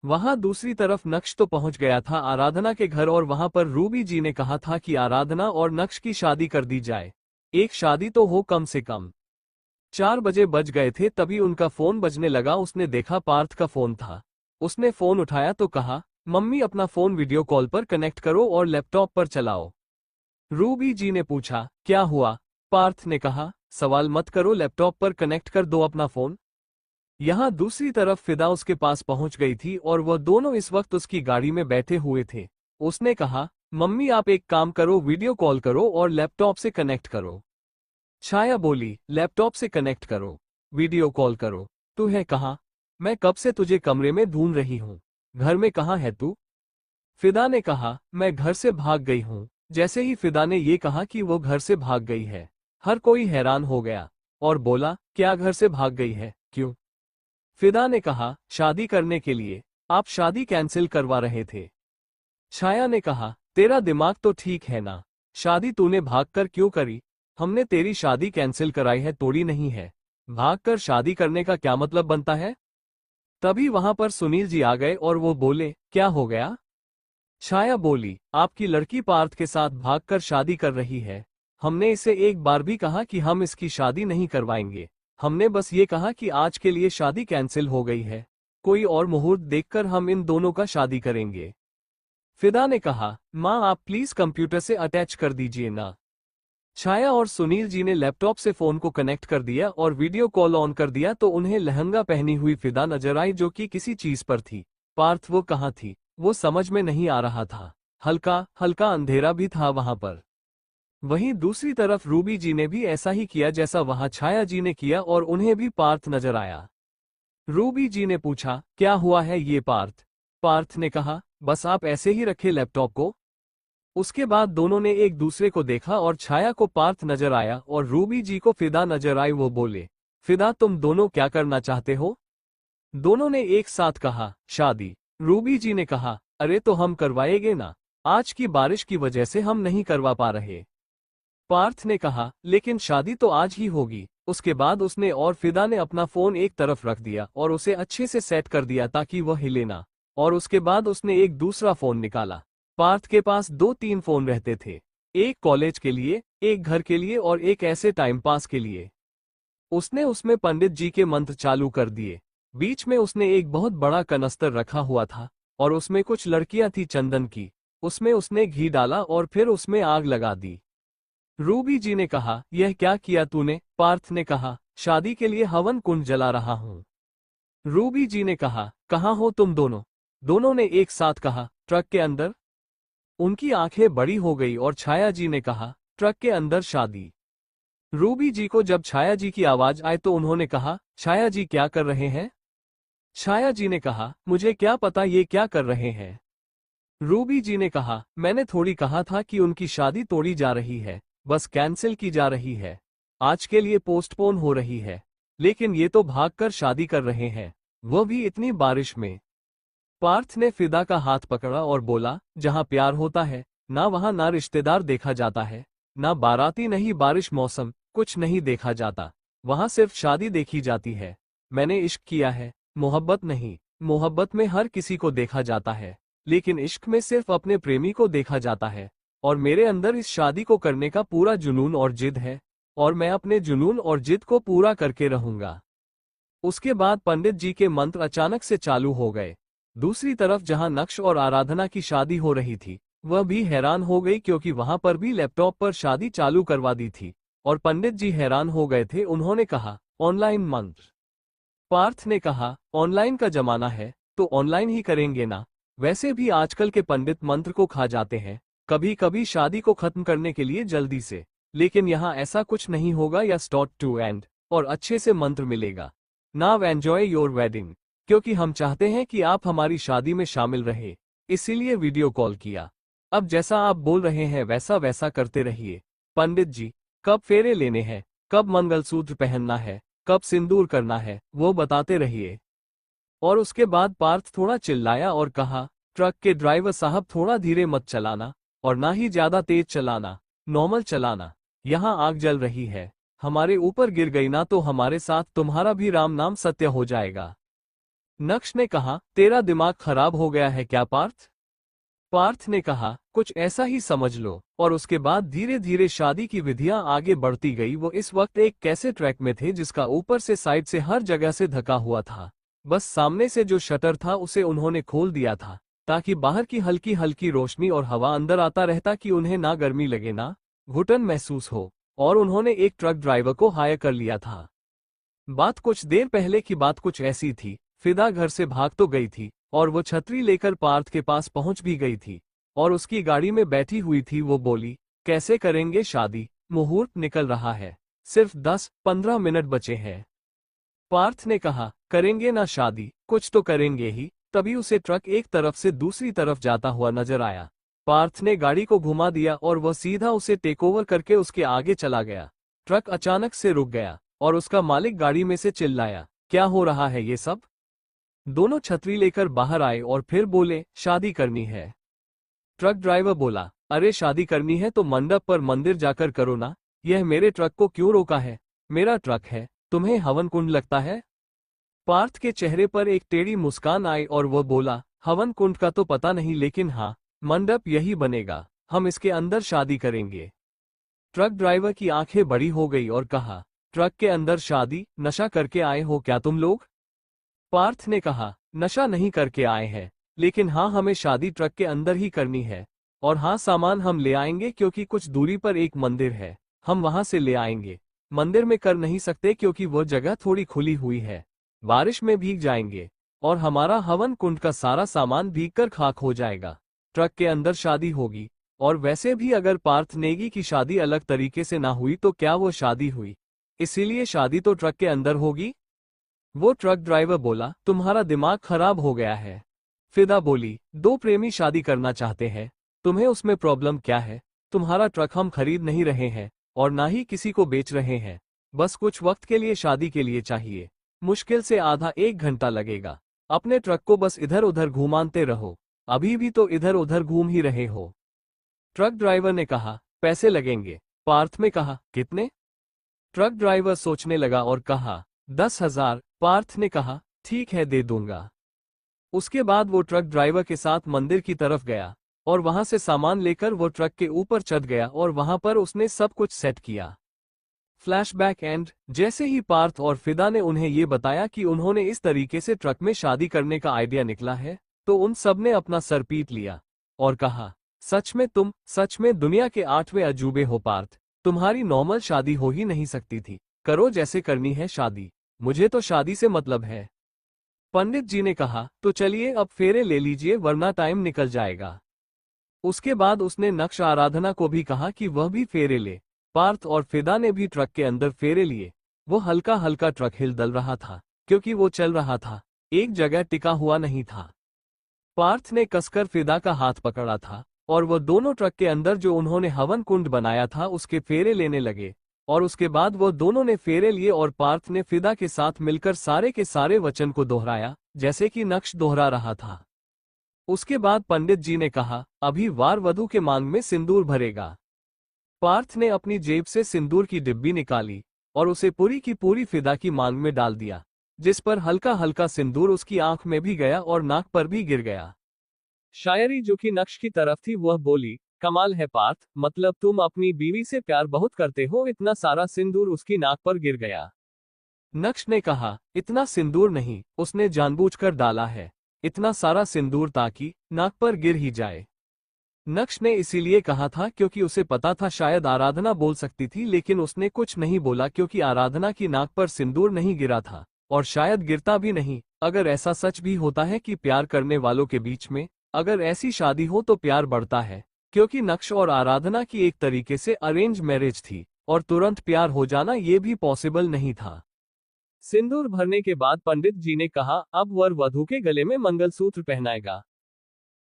वहां दूसरी तरफ नक्श तो पहुंच गया था आराधना के घर और वहां पर रूबी जी ने कहा था कि आराधना और नक्श की शादी कर दी जाए, एक शादी तो हो कम से कम। 4 बजे बज गए थे तभी उनका फोन बजने लगा। उसने देखा पार्थ का फोन था। उसने फोन उठाया तो कहा, मम्मी अपना फोन वीडियो कॉल पर कनेक्ट करो और लैपटॉप पर चलाओ। रूबी जी ने पूछा, क्या हुआ? पार्थ ने कहा, सवाल मत करो, लैपटॉप पर कनेक्ट कर दो अपना फोन। यहाँ दूसरी तरफ फिदा उसके पास पहुंच गई थी और वह दोनों इस वक्त उसकी गाड़ी में बैठे हुए थे। उसने कहा, मम्मी आप एक काम करो, वीडियो कॉल करो और लैपटॉप से कनेक्ट करो। छाया बोली, लैपटॉप से कनेक्ट करो, वीडियो कॉल करो। तू है कहाँ? मैं कब से तुझे कमरे में ढूंढ रही हूँ। घर में कहाँ है तू? फिदा ने कहा, मैं घर से भाग गई हूँ। जैसे ही फिदा ने ये कहा कि वो घर से भाग गई है, हर कोई हैरान हो गया और बोला, क्या घर से भाग गई है, क्यों? फिदा ने कहा, शादी करने के लिए। आप शादी कैंसिल करवा रहे थे। छाया ने कहा, तेरा दिमाग तो ठीक है ना, शादी तूने भागकर क्यों करी? हमने तेरी शादी कैंसिल कराई है, तोड़ी नहीं है। भागकर शादी करने का क्या मतलब बनता है? तभी वहां पर सुनील जी आ गए और वो बोले, क्या हो गया? छाया बोली, आपकी लड़की पार्थ के साथ भागकर शादी कर रही है। हमने इसे एक बार भी कहा कि हम इसकी शादी नहीं करवाएंगे। हमने बस ये कहा कि आज के लिए शादी कैंसिल हो गई है, कोई और मुहूर्त देखकर हम इन दोनों का शादी करेंगे। फिदा ने कहा, माँ आप प्लीज कंप्यूटर से अटैच कर दीजिए ना। छाया और सुनील जी ने लैपटॉप से फोन को कनेक्ट कर दिया और वीडियो कॉल ऑन कर दिया तो उन्हें लहंगा पहनी हुई फिदा नजर आई जो कि किसी चीज पर थी। पार्थ वो कहाँ थी, वो समझ में नहीं आ रहा था। हल्का हल्का अंधेरा भी था वहां पर। वहीं दूसरी तरफ रूबी जी ने भी ऐसा ही किया जैसा वहां छाया जी ने किया और उन्हें भी पार्थ नजर आया। रूबी जी ने पूछा, क्या हुआ है ये पार्थ? पार्थ ने कहा, बस आप ऐसे ही रखे लैपटॉप को। उसके बाद दोनों ने एक दूसरे को देखा और छाया को पार्थ नजर आया और रूबी जी को फिदा नजर आई। वो बोले, फिदा तुम दोनों क्या करना चाहते हो? दोनों ने एक साथ कहा, शादी। रूबी जी ने कहा, अरे तो हम करवाएंगे ना, आज की बारिश की वजह से हम नहीं करवा पा रहे। पार्थ ने कहा, लेकिन शादी तो आज ही होगी। उसके बाद उसने और फिदा ने अपना फोन एक तरफ रख दिया और उसे अच्छे से सेट कर दिया ताकि वह हिले ना, और उसके बाद उसने एक दूसरा फोन निकाला। पार्थ के पास 2-3 फोन रहते थे, एक कॉलेज के लिए, एक घर के लिए और एक ऐसे टाइम पास के लिए। उसने उसमें पंडित जी के मंत्र चालू कर दिए। बीच में उसने एक बहुत बड़ा कनस्तर रखा हुआ था और उसमें कुछ लड़कियां थी चंदन की। उसमें उसने घी डाला और फिर उसमें आग लगा दी। रूबी जी ने कहा, यह क्या किया तूने? पार्थ ने कहा, शादी के लिए हवन कुंड जला रहा हूँ। रूबी जी ने कहा, कहाँ हो तुम दोनों? दोनों ने एक साथ कहा, ट्रक के अंदर। उनकी आंखें बड़ी हो गई और छाया जी ने कहा, ट्रक के अंदर शादी? रूबी जी को जब छाया जी की आवाज आई तो उन्होंने कहा, छाया जी क्या कर रहे हैं? छाया जी ने कहा, मुझे क्या पता ये क्या कर रहे हैं। रूबी जी ने कहा, मैंने थोड़ी कहा था कि उनकी शादी तोड़ी जा रही है, बस कैंसिल की जा रही है, आज के लिए पोस्टपोन हो रही है। लेकिन ये तो भागकर शादी कर रहे हैं, वह भी इतनी बारिश में। पार्थ ने फिदा का हाथ पकड़ा और बोला, जहां प्यार होता है ना वहां ना रिश्तेदार देखा जाता है, ना बाराती नहीं बारिश मौसम, कुछ नहीं देखा जाता, वहां सिर्फ शादी देखी जाती है। मैंने इश्क किया है, मोहब्बत नहीं। मोहब्बत में हर किसी को देखा जाता है, लेकिन इश्क में सिर्फ अपने प्रेमी को देखा जाता है। और मेरे अंदर इस शादी को करने का पूरा जुनून और जिद है, और मैं अपने जुनून और जिद को पूरा करके रहूंगा। उसके बाद पंडित जी के मंत्र अचानक से चालू हो गए। दूसरी तरफ जहां नक्श और आराधना की शादी हो रही थी, वह भी हैरान हो गई क्योंकि वहां पर भी लैपटॉप पर शादी चालू करवा दी थी और पंडित जी हैरान हो गए थे। उन्होंने कहा, ऑनलाइन मंत्र? पार्थ ने कहा, ऑनलाइन का जमाना है तो ऑनलाइन ही करेंगे ना। वैसे भी आजकल के पंडित मंत्र को खा जाते हैं, कभी कभी शादी को खत्म करने के लिए जल्दी से। लेकिन यहाँ ऐसा कुछ नहीं होगा, या स्टार्ट टू एंड और अच्छे से मंत्र मिलेगा। नाउ एंजॉय योर वेडिंग, क्योंकि हम चाहते हैं कि आप हमारी शादी में शामिल रहे, इसीलिए वीडियो कॉल किया। अब जैसा आप बोल रहे हैं वैसा वैसा करते रहिए। पंडित जी, कब फेरे लेने हैं, कब मंगलसूत्र पहनना है, कब सिंदूर करना है, वो बताते रहिए। और उसके बाद पार्थ थोड़ा चिल्लाया और कहा, ट्रक के ड्राइवर साहब थोड़ा धीरे मत चलाना, और ना ही ज्यादा तेज चलाना, नॉर्मल चलाना। यहाँ आग जल रही है, हमारे ऊपर गिर गई ना तो हमारे साथ तुम्हारा भी राम नाम सत्य हो जाएगा। नक्श ने कहा, तेरा दिमाग खराब हो गया है क्या पार्थ? पार्थ ने कहा, कुछ ऐसा ही समझ लो। और उसके बाद धीरे धीरे शादी की विधियां आगे बढ़ती गई। वो इस वक्त एक कैसे ट्रैक में थे जिसका ऊपर से साइड से हर जगह से ढका हुआ था। बस सामने से जो शटर था उसे उन्होंने खोल दिया था, ताकि बाहर की हल्की हल्की रोशनी और हवा अंदर आता रहता कि उन्हें ना गर्मी लगे ना घुटन महसूस हो। और उन्होंने एक ट्रक ड्राइवर को हायर कर लिया था। बात कुछ देर पहले की बात कुछ ऐसी थी, फिदा घर से भाग तो गई थी और वो छतरी लेकर पार्थ के पास पहुंच भी गई थी और उसकी गाड़ी में बैठी हुई थी। वो बोली, कैसे करेंगे शादी, मुहूर्त निकल रहा है, सिर्फ 10-15 मिनट बचे हैं। पार्थ ने कहा, करेंगे ना शादी, कुछ तो करेंगे ही। तभी उसे ट्रक एक तरफ से दूसरी तरफ जाता हुआ नजर आया। पार्थ ने गाड़ी को घुमा दिया और वह सीधा उसे टेकओवर करके उसके आगे चला गया। ट्रक अचानक से रुक गया और उसका मालिक गाड़ी में से चिल्लाया, क्या हो रहा है ये सब? दोनों छतरी लेकर बाहर आए और फिर बोले, शादी करनी है। ट्रक ड्राइवर बोला, अरे शादी करनी है तो मंडप पर मंदिर जाकर करो ना, यह मेरे ट्रक को क्यों रोका है? मेरा ट्रक है, तुम्हें हवन कुंड लगता है? पार्थ के चेहरे पर एक टेढ़ी मुस्कान आई और वह बोला, हवन कुंड का तो पता नहीं, लेकिन हाँ, मंडप यही बनेगा, हम इसके अंदर शादी करेंगे। ट्रक ड्राइवर की आंखें बड़ी हो गई और कहा, ट्रक के अंदर शादी? नशा करके आए हो क्या तुम लोग? पार्थ ने कहा, नशा नहीं करके आए हैं, लेकिन हाँ, हमें शादी ट्रक के अंदर ही करनी है। और हाँ, सामान हम ले आएंगे, क्योंकि कुछ दूरी पर एक मंदिर है, हम वहां से ले आएंगे। मंदिर में कर नहीं सकते क्योंकि वह जगह थोड़ी खुली हुई है, बारिश में भीग जाएंगे और हमारा हवन कुंड का सारा सामान भीगकर खाक हो जाएगा। ट्रक के अंदर शादी होगी। और वैसे भी अगर पार्थ नेगी की शादी अलग तरीके से ना हुई तो क्या वो शादी हुई? इसीलिए शादी तो ट्रक के अंदर होगी। वो ट्रक ड्राइवर बोला, तुम्हारा दिमाग खराब हो गया है। फिदा बोली, दो प्रेमी शादी करना चाहते हैं, तुम्हें उसमें प्रॉब्लम क्या है? तुम्हारा ट्रक हम खरीद नहीं रहे हैं और ना ही किसी को बेच रहे हैं, बस कुछ वक्त के लिए शादी के लिए चाहिए। मुश्किल से आधा एक घंटा लगेगा। अपने ट्रक को बस इधर उधर घुमाते रहो, अभी भी तो इधर उधर घूम ही रहे हो। ट्रक ड्राइवर ने कहा, पैसे लगेंगे। पार्थ ने कहा, कितने? ट्रक ड्राइवर सोचने लगा और कहा, 10,000। पार्थ ने कहा, ठीक है, दे दूंगा। उसके बाद वो ट्रक ड्राइवर के साथ मंदिर की तरफ गया और वहां से सामान लेकर वो ट्रक के ऊपर चढ़ गया और वहां पर उसने सब कुछ सेट किया। Flashback and. जैसे ही पार्थ और फिदा ने उन्हें ये बताया कि उन्होंने इस तरीके से ट्रक में शादी करने का आइडिया निकला है, तो उन सब ने अपना सर पीट लिया और कहा, सच में तुम सच में दुनिया के 8वें अजूबे हो पार्थ। तुम्हारी नॉर्मल शादी हो ही नहीं सकती थी। करो जैसे करनी है शादी, मुझे तो शादी से मतलब है। पंडित जी ने कहा, तो चलिए अब फेरे ले लीजिए वरना टाइम निकल जाएगा। उसके बाद उसने नक्श आराधना को भी कहा कि वह भी फेरे ले। पार्थ और फिदा ने भी ट्रक के अंदर फेरे लिए। वो हल्का हल्का ट्रक हिल डल रहा था क्योंकि वो चल रहा था, एक जगह टिका हुआ नहीं था। पार्थ ने कसकर फिदा का हाथ पकड़ा था और वो दोनों ट्रक के अंदर जो उन्होंने हवन कुंड बनाया था उसके फेरे लेने लगे। और उसके बाद वो दोनों ने फेरे लिए और पार्थ ने फिदा के साथ मिलकर सारे के सारे वचन को दोहराया जैसे कि नक्श दोहरा रहा था। उसके बाद पंडित जी ने कहा, अभी वार वधू के मांग में सिंदूर भरेगा। पार्थ ने अपनी जेब से सिंदूर की डिब्बी निकाली और उसे पूरी की पूरी फिदा की मांग में डाल दिया, जिस पर हल्का हल्का सिंदूर उसकी आंख में भी गया और नाक पर भी गिर गया। शायरी जो कि नक्श की तरफ थी वह बोली, कमाल है पार्थ, मतलब तुम अपनी बीवी से प्यार बहुत करते हो, इतना सारा सिंदूर उसकी नाक पर गिर गया। नक्श ने कहा, इतना सिंदूर नहीं, उसने जानबूझकर डाला है, इतना सारा सिंदूर ताकि नाक पर गिर ही जाए। नक्श ने इसीलिए कहा था क्योंकि उसे पता था शायद आराधना बोल सकती थी, लेकिन उसने कुछ नहीं बोला क्योंकि आराधना की नाक पर सिंदूर नहीं गिरा था, और शायद गिरता भी नहीं। अगर ऐसा सच भी होता है कि प्यार करने वालों के बीच में अगर ऐसी शादी हो तो प्यार बढ़ता है, क्योंकि नक्श और आराधना की एक तरीके से अरेंज मैरिज थी और तुरंत प्यार हो जाना ये भी पॉसिबल नहीं था। सिंदूर भरने के बाद पंडित जी ने कहा, अब वर वधू के गले में मंगलसूत्र पहनाएगा।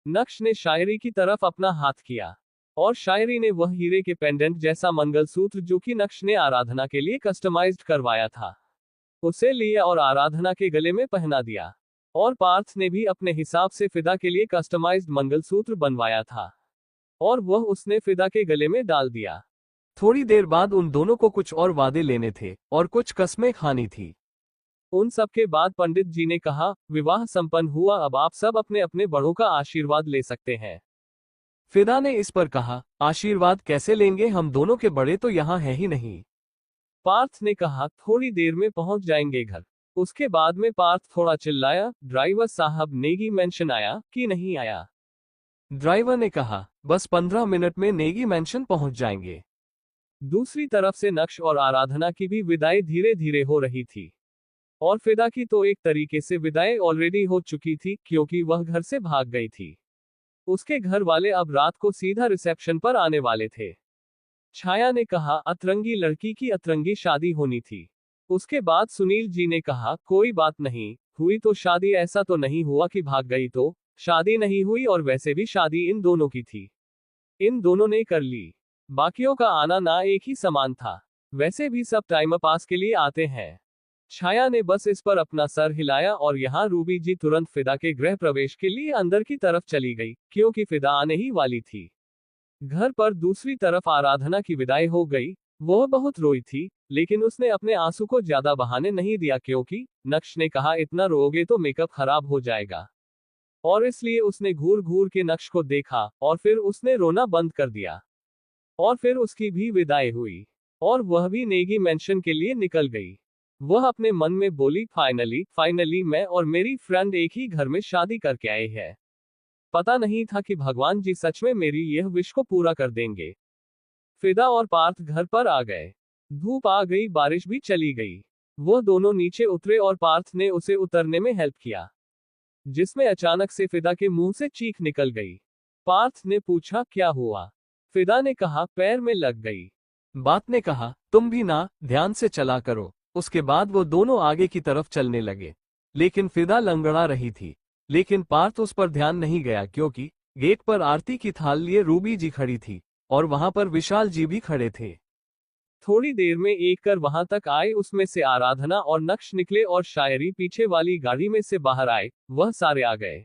नक्श ने शायरी की तरफ अपना हाथ किया और शायरी ने वह हीरे के पेंडेंट जैसा मंगलसूत्र जो कि नक्श ने आराधना के लिए कस्टमाइज्ड करवाया था, उसे लिया और आराधना के गले में पहना दिया। और पार्थ ने भी अपने हिसाब से फिदा के लिए कस्टमाइज्ड मंगलसूत्र बनवाया था और वह उसने फिदा के गले में डाल दिया। थोड़ी देर बाद उन दोनों को कुछ और वादे लेने थे और कुछ कस्में खानी थी। उन सब के बाद पंडित जी ने कहा, विवाह संपन्न हुआ, अब आप सब अपने अपने बड़ों का आशीर्वाद ले सकते हैं। फिदा ने इस पर कहा, आशीर्वाद कैसे लेंगे, हम दोनों के बड़े तो यहाँ है ही नहीं। पार्थ ने कहा, थोड़ी देर में पहुंच जाएंगे घर। उसके बाद में पार्थ थोड़ा चिल्लाया, ड्राइवर साहब नेगी मेंशन आया कि नहीं आया? ड्राइवर ने कहा, बस 15 मिनट में नेगी मेंशन पहुंच जाएंगे। दूसरी तरफ से नक्श और आराधना की भी विदाई धीरे धीरे हो रही थी और फिदा की तो एक तरीके से विदाई ऑलरेडी हो चुकी थी क्योंकि वह घर से भाग गई थी। उसके घर वाले अब रात को सीधा रिसेप्शन पर आने वाले थे। छाया ने कहा, अतरंगी लड़की की अतरंगी शादी होनी थी। उसके बाद सुनील जी ने कहा, कोई बात नहीं, हुई तो शादी, ऐसा तो नहीं हुआ कि भाग गई तो शादी नहीं हुई, और वैसे भी शादी इन दोनों की थी, इन दोनों ने कर ली। बाकियों का आना ना एक ही समान था, वैसे भी सब टाइम पास के लिए आते हैं। छाया ने बस इस पर अपना सर हिलाया और यहाँ रूबी जी तुरंत फिदा के गृह प्रवेश के लिए अंदर की तरफ चली गई क्योंकि फिदा आने ही वाली थी। घर पर दूसरी तरफ आराधना की विदाई हो गई। वह बहुत रोई थी, लेकिन उसने अपने आंसू को ज्यादा बहाने नहीं दिया क्योंकि नक्श ने कहा, इतना रोओगे तो मेकअप खराब हो जाएगा, और इसलिए उसने घूर घूर के नक्श को देखा और फिर उसने रोना बंद कर दिया। और फिर उसकी भी विदाई हुई और वह भी नेगी मेंशन के लिए निकल गई। वह अपने मन में बोली, फाइनली मैं और मेरी फ्रेंड एक ही घर में शादी करके आए हैं। पता नहीं था कि भगवान जी सच में मेरी यह विश को पूरा कर देंगे। फिदा और पार्थ घर पर आ गए। धूप आ गई, बारिश भी चली गई। वह दोनों नीचे उतरे और पार्थ ने उसे उतरने में हेल्प किया, जिसमें अचानक से फिदा के मुंह से चीख निकल गई। पार्थ ने पूछा, क्या हुआ? फिदा ने कहा, पैर में लग गई। बात ने कहा, तुम भी ना ध्यान से चला करो। उसके बाद वो दोनों आगे की तरफ चलने लगे, लेकिन फिदा लंगड़ा रही थी। लेकिन पार्थ उस पर ध्यान नहीं गया क्योंकि गेट पर आरती की थाल लिए रूबी जी खड़ी थी और वहां पर विशाल जी भी खड़े थे। थोड़ी देर में एक कर वहां तक आए, उसमें से आराधना और नक्श निकले और शायरी पीछे वाली गाड़ी में से बाहर आए। वह सारे आ गए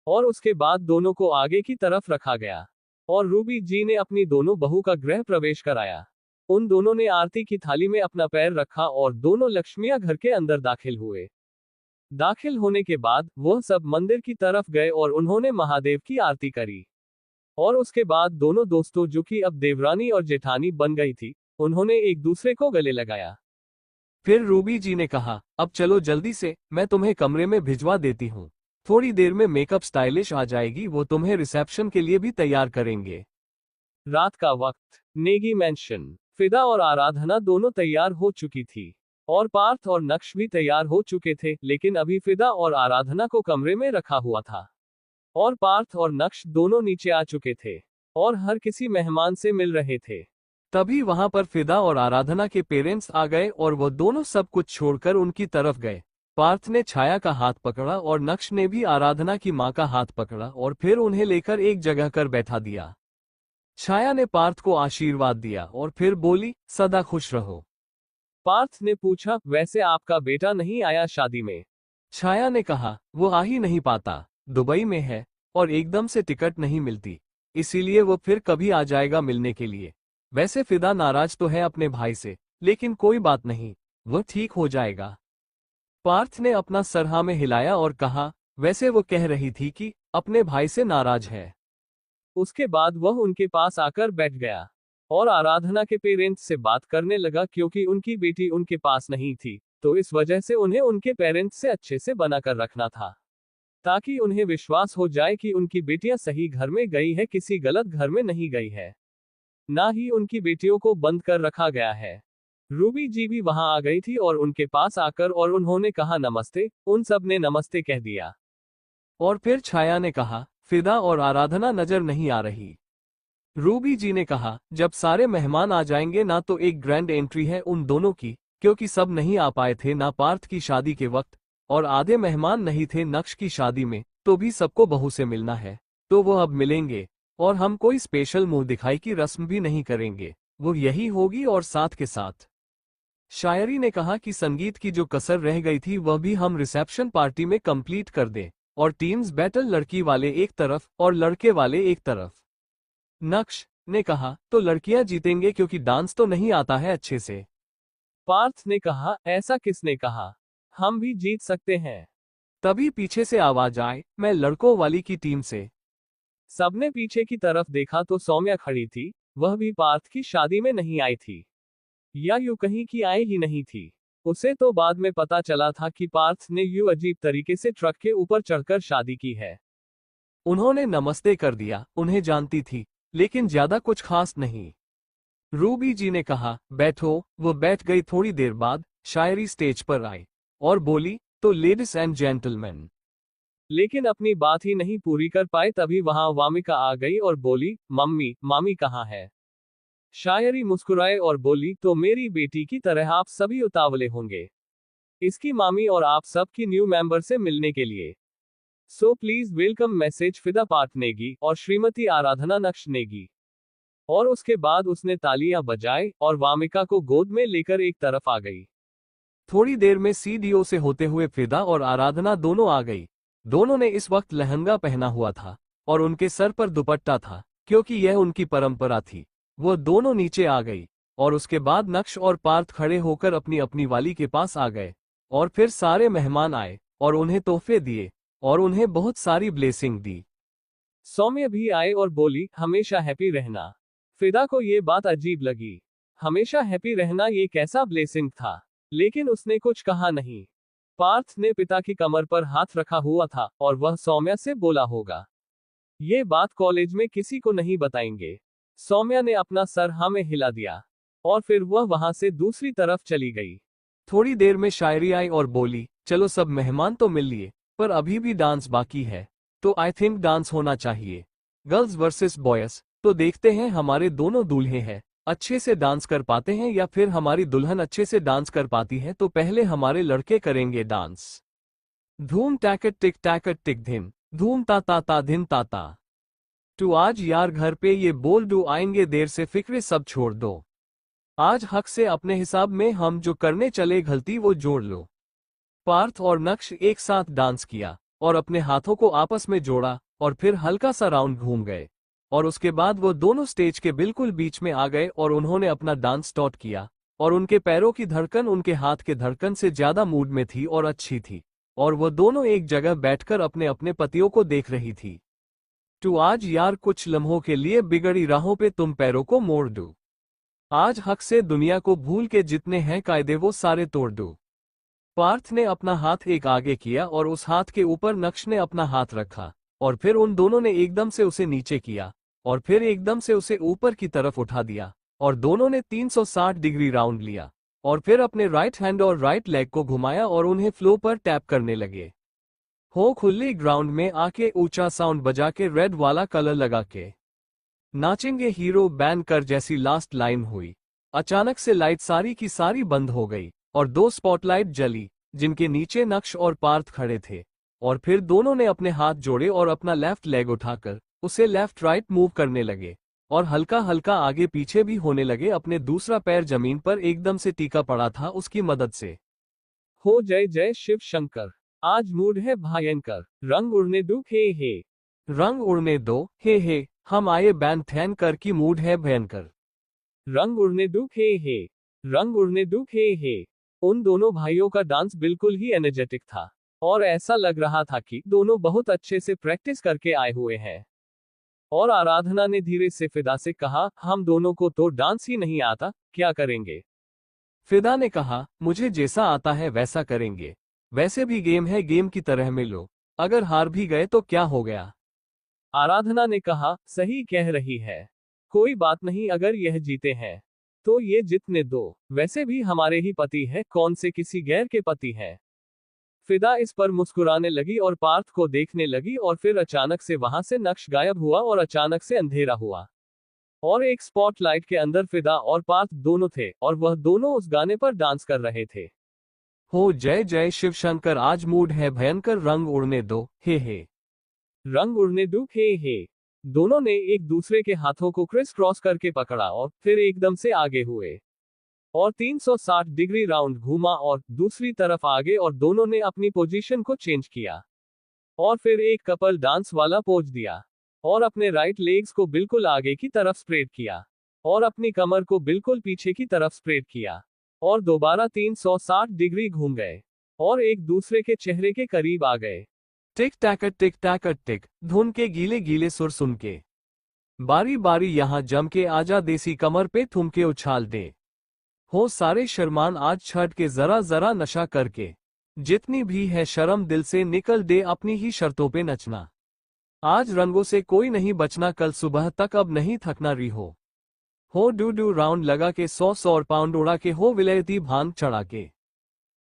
और उसके बाद दोनों को आगे की तरफ रखा गया और रूबी जी ने अपनी दोनों बहू का गृह प्रवेश कराया। उन दोनों ने आरती की थाली में अपना पैर रखा और दोनों लक्ष्मियां घर के अंदर दाखिल हुए। दाखिल होने के बाद वह सब मंदिर की तरफ गए और उन्होंने महादेव की आरती करी। और उसके बाद दोनों दोस्तों, जो कि अब देवरानी और जेठानी बन गई थी, उन्होंने एक दूसरे को गले लगाया। फिर रूबी जी ने कहा, अब चलो जल्दी से, मैं तुम्हें कमरे में भिजवा देती हूँ। थोड़ी देर में मेकअप स्टाइलिश आ जाएगी, वो तुम्हें रिसेप्शन के लिए भी तैयार करेंगे। रात का वक्त, नेगी मेंशन। फिदा और आराधना दोनों तैयार हो चुकी थी और पार्थ और नक्श भी तैयार हो चुके थे, लेकिन अभी फिदा और आराधना को कमरे में रखा हुआ था और पार्थ और नक्श दोनों नीचे आ चुके थे और हर किसी मेहमान से मिल रहे थे। तभी वहां पर फिदा और आराधना के पेरेंट्स आ गए और वो दोनों सब कुछ छोड़कर उनकी तरफ गए। पार्थ ने छाया का हाथ पकड़ा और नक्श ने भी आराधना की मां का हाथ पकड़ा और फिर उन्हें लेकर एक जगह कर बैठा दिया। छाया ने पार्थ को आशीर्वाद दिया और फिर बोली, सदा खुश रहो। पार्थ ने पूछा, वैसे आपका बेटा नहीं आया शादी में? छाया ने कहा, वो आ ही नहीं पाता, दुबई में है और एकदम से टिकट नहीं मिलती, इसीलिए वो फिर कभी आ जाएगा मिलने के लिए। वैसे फिदा नाराज तो है अपने भाई से, लेकिन कोई बात नहीं, वो ठीक हो जाएगा। पार्थ ने अपना सर हाँ में हिलाया और कहा, वैसे वो कह रही थी कि अपने भाई से नाराज है। उसके बाद वह उनके पास आकर बैठ गया और आराधना के पेरेंट्स से बात करने लगा क्योंकि उनकी बेटी उनके पास नहीं थी, तो इस वजह से उन्हें उनके पेरेंट्स से अच्छे से बनाकर रखना था। ताकि उन्हें विश्वास हो जाए कि उनकी बेटियां सही घर में गई है, किसी गलत घर में नहीं गई है। ना ही उनकी बेटियों को बंद कर रखा गया है। रूबी जी भी वहां आ गई थी और उनके पास आकर और उन्होंने कहा नमस्ते। उन सब ने नमस्ते कह दिया। और फिर छाया ने कहा, फिदा और आराधना नजर नहीं आ रही। रूबी जी ने कहा, जब सारे मेहमान आ जाएंगे ना तो एक ग्रैंड एंट्री है उन दोनों की, क्योंकि सब नहीं आ पाए थे ना पार्थ की शादी के वक्त, और आधे मेहमान नहीं थे नक्श की शादी में, तो भी सबको बहू से मिलना है, तो वो अब मिलेंगे। और हम कोई स्पेशल मुंह दिखाई की रस्म भी नहीं करेंगे, वो यही होगी और साथ के साथ शायरी ने कहा कि संगीत की जो कसर रह गई थी वह भी हम रिसेप्शन पार्टी में कंप्लीट कर दें, और टीम्स बैटल लड़की वाले एक तरफ और लड़के वाले एक तरफ। नक्श ने कहा, तो लड़कियां जीतेंगे क्योंकि डांस तो नहीं आता है अच्छे से। पार्थ ने कहा, ऐसा किसने कहा, हम भी जीत सकते हैं। तभी पीछे से आवाज आए, मैं लड़कों वाली की टीम से। सबने पीछे की तरफ देखा तो सौम्या खड़ी थी, वह भी पार्थ की शादी में नहीं आई थी, या यूं कहीं की आई ही नहीं थी। उसे तो बाद में पता चला था कि पार्थ ने यूं अजीब तरीके से ट्रक के ऊपर चढ़कर शादी की है। उन्होंने नमस्ते कर दिया, उन्हें जानती थी, लेकिन ज्यादा कुछ खास नहीं। रूबी जी ने कहा, बैठो। वो बैठ गई। थोड़ी देर बाद शायरी स्टेज पर आई और बोली, तो लेडीज एंड जेंटलमैन। लेकिन अपनी बात ही नहीं पूरी कर पाए तभी वहां वामिका आ गई और बोली, मम्मी मामी कहाँ है। शायरी मुस्कुराए और बोली, तो मेरी बेटी की तरह आप सभी उतावले होंगे इसकी मामी और आप सब की न्यू मेंबर से मिलने के लिए। सो प्लीज वेलकम मैसेज फिदा पार्थ नेगी और श्रीमती आराधना नक्श नेगी। और उसके बाद उसने तालियां बजाई और वामिका को गोद में लेकर एक तरफ आ गई। थोड़ी देर में सीडीओ से होते हुए फिदा और आराधना दोनों आ गई। दोनों ने इस वक्त लहंगा पहना हुआ था और उनके सर पर दुपट्टा था, क्योंकि यह उनकी परंपरा थी। वो दोनों नीचे आ गई और उसके बाद नक्श और पार्थ खड़े होकर अपनी अपनी वाली के पास आ गए। और फिर सारे मेहमान आए और उन्हें तोहफे दिए और उन्हें बहुत सारी ब्लेसिंग दी। सौम्य भी आए और बोली, हमेशा हैप्पी रहना। फिदा को ये बात अजीब लगी। हमेशा हैप्पी रहना ये कैसा ब्लेसिंग था, लेकिन उसने कुछ कहा नहीं। पार्थ ने पिता की कमर पर हाथ रखा हुआ था और वह सौम्या से बोला होगा, ये बात कॉलेज में किसी को नहीं बताएंगे। सौम्या ने अपना सर हाँ में हिला दिया और फिर वह वहां से दूसरी तरफ चली गई। थोड़ी देर में शायरी आई और बोली, चलो सब मेहमान तो मिल लिए, पर अभी भी डांस बाकी है, तो आई थिंक डांस होना चाहिए। गर्ल्स वर्सेस बॉयज, तो देखते हैं हमारे दोनों दूल्हे हैं अच्छे से डांस कर पाते हैं या फिर हमारी दुल्हन अच्छे से डांस कर पाती है। तो पहले हमारे लड़के करेंगे डांस। धूम टैकट टिक धिन, धूम ता ता धिन ता। तू आज यार घर पे ये बोल डू आएंगे देर से फिक्रे सब छोड़ दो। आज हक से अपने हिसाब में हम जो करने चले गलती वो जोड़ लो। पार्थ और नक्श एक साथ डांस किया और अपने हाथों को आपस में जोड़ा और फिर हल्का सा राउंड घूम गए और उसके बाद वो दोनों स्टेज के बिल्कुल बीच में आ गए और उन्होंने अपना डांस स्टार्ट किया। और उनके पैरों की धड़कन उनके हाथ के धड़कन से ज्यादा मूड में थी और अच्छी थी, और वो दोनों एक जगह बैठकर अपने अपने पतियों को देख रही थी। तू आज यार कुछ लम्हों के लिए बिगड़ी राहों पे तुम पैरों को मोड़ दो। आज हक से दुनिया को भूल के जितने हैं कायदे वो सारे तोड़ दो। पार्थ ने अपना हाथ एक आगे किया और उस हाथ के ऊपर नक्श ने अपना हाथ रखा और फिर उन दोनों ने एकदम से उसे नीचे किया और फिर एकदम से उसे ऊपर की तरफ उठा दिया और दोनों ने 360 डिग्री राउंड लिया और फिर अपने राइट हैंड और राइट लेग को घुमाया और उन्हें फ्लो पर टैप करने लगे। हो खुली ग्राउंड में आके ऊंचा साउंड बजा के रेड वाला कलर लगा के नाचेंगे हीरो बैन कर जैसी लास्ट लाइन हुई। अचानक से लाइट सारी की सारी बंद हो गई और 2 स्पॉटलाइट जली जिनके नीचे नक्श और पार्थ खड़े थे। और फिर दोनों ने अपने हाथ जोड़े और अपना लेफ्ट लेग उठाकर उसे लेफ्ट राइट मूव करने लगे और हल्का हल्का आगे पीछे भी होने लगे। अपने दूसरा पैर जमीन पर एकदम से टीका पड़ा था उसकी मदद से। हो जय जय शिव शंकर, आज मूड है भयंकर, रंग उड़ने दो हे, रंग उड़ने दो हे, हम आए बैंड थैन कर की मूड है भयंकर, रंग उड़ने दो हे, रंग उड़ने दो हे। उन दोनों भाइयों का डांस बिल्कुल ही एनर्जेटिक था और ऐसा लग रहा था कि दोनों बहुत अच्छे से प्रैक्टिस करके आए हुए हैं। और आराधना ने धीरे से फिदा से कहा, हम दोनों को तो डांस ही नहीं आता, क्या करेंगे। फिदा ने कहा, मुझे जैसा आता है वैसा करेंगे, वैसे भी गेम है, गेम की तरह में लो, अगर हार भी गए तो क्या हो गया? आराधना ने कहा, सही कह रही है। कोई बात नहीं, अगर यह जीते हैं तो ये जितने दो। वैसे भी हमारे ही पति है, कौन से किसी गैर के पति है। फिदा इस पर मुस्कुराने लगी और पार्थ को देखने लगी और फिर अचानक से वहां से नक्श गायब हुआ और अचानक से अंधेरा हुआ। और एक स्पॉटलाइट के अंदर फिदा और पार्थ दोनों थे और वह दोनों उस गाने पर डांस कर रहे थे। हो जय जय शिव शंकर, आज मूड है भयंकर, रंग उड़ने दो, हे। रंग उड़ने दो, हे। दोनों ने एक दूसरे के हाथों को क्रिस क्रॉस करके पकड़ा और फिर एकदम से आगे हुए और 360 डिग्री राउंड घूमा और दूसरी तरफ आगे और दोनों ने अपनी पोजीशन को चेंज किया और फिर एक कपल डांस वाला पोज दिया और अपने राइट लेग्स को बिल्कुल आगे की तरफ स्प्रेड किया और अपनी कमर को बिल्कुल पीछे की तरफ स्प्रेड किया और दोबारा 360 डिग्री घूम गए और एक दूसरे के चेहरे के करीब आ गए। टिक टाक टिक, धुन के गीले गीले सुर सुन के बारी बारी यहां जम के आजा, देसी कमर पे थुमके उछाल दे। हो सारे शर्मान आज छठ के, जरा जरा नशा करके, जितनी भी है शर्म दिल से निकल दे, अपनी ही शर्तों पे नचना। आज रंगों से कोई नहीं बचना, कल सुबह तक अब नहीं थकना री हो डू राउंड लगा के 100 पाउंड उड़ा के, हो विलयती भांग चढ़ा के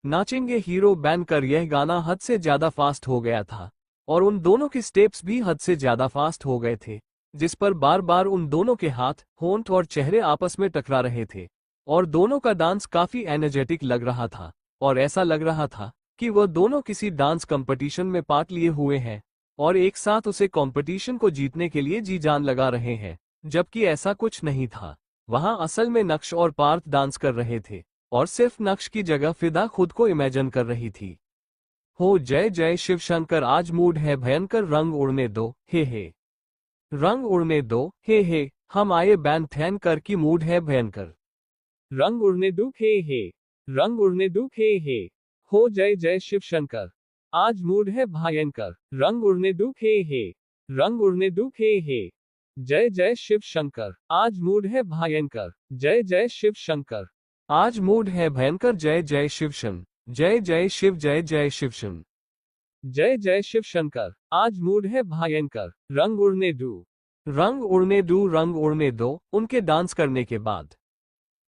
नाचेंगे हीरो बैन कर। यह गाना हद से ज्यादा फास्ट हो गया था और उन दोनों के स्टेप्स भी हद से ज्यादा फास्ट हो गए थे, जिस पर बार बार उन दोनों के हाथ, होंठ और चेहरे आपस में टकरा रहे थे और दोनों का डांस काफी एनर्जेटिक लग रहा था और ऐसा लग रहा था कि वह दोनों किसी डांस कंपटीशन में पार्ट लिए हुए हैं और एक साथ उसे कंपटीशन को जीतने के लिए जी जान लगा रहे हैं, जबकि ऐसा कुछ नहीं था। वहां असल में नक्श और पार्थ डांस कर रहे थे और सिर्फ नक्श की जगह फिदा खुद को इमेजिन कर रही थी। हो जय जय शिव शंकर, आज मूड है भयंकर, रंग उड़ने दो, हे। रंग उड़ने दो, हे। हम आए बैंड थैन कर की, मूड है भयंकर, रंग उड़ने दो, हे। रंग उड़ने दो, हे। हो जय जय शिव शंकर, आज मूड है भयंकर, रंग उड़ने दो, हे। रंग उड़ने दो, हे। जय जय शिव शंकर, आज मूड है भयंकर, जय जय शिव शंकर, आज मूड है भयंकर, जय जय शिवशन, जय जय शिव, जय जय शिवशन, जय जय शिव शंकर, आज मूड है भयंकर, रंग उड़ने दो, रंग उड़ने दो, रंग उड़ने दो। उनके डांस करने के बाद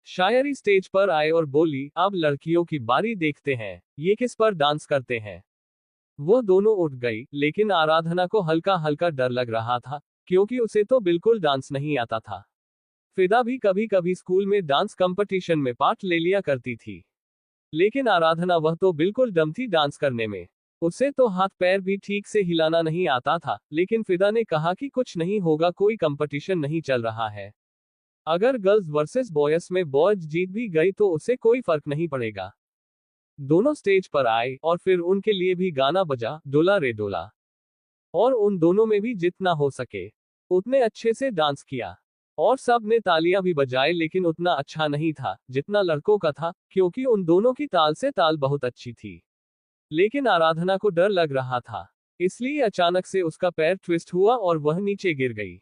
शायरी स्टेज पर आए और बोली, अब लड़कियों की बारी, देखते हैं ये किस पर डांस करते हैं। वो दोनों उठ गई, लेकिन आराधना को हल्का हल्का डर लग रहा था क्योंकि उसे तो बिल्कुल डांस नहीं आता था। फिदा भी कभी कभी स्कूल में डांस कंपटीशन में पार्ट ले लिया करती थी, लेकिन आराधना वह तो बिल्कुल डम थी डांस करने में। उसे तो हाथ पैर भी ठीक से हिलाना नहीं आता था, लेकिन फिदा ने कहा कि कुछ नहीं होगा, कोई कंपटीशन नहीं चल रहा है। अगर गर्ल्स वर्सेस बॉयज में बॉयज जीत भी गई तो उसे कोई फर्क नहीं पड़ेगा। दोनों स्टेज पर आए और फिर उनके लिए भी गाना बजा, डोला रे डोला, और उन दोनों में भी जितना हो सके उतने अच्छे से डांस किया और सब ने तालियां भी बजाए, लेकिन उतना अच्छा नहीं था जितना लड़कों का था, क्योंकि उन दोनों की ताल से ताल बहुत अच्छी थी। लेकिन आराधना को डर लग रहा था, इसलिए अचानक से उसका पैर ट्विस्ट हुआ और वह नीचे गिर गई।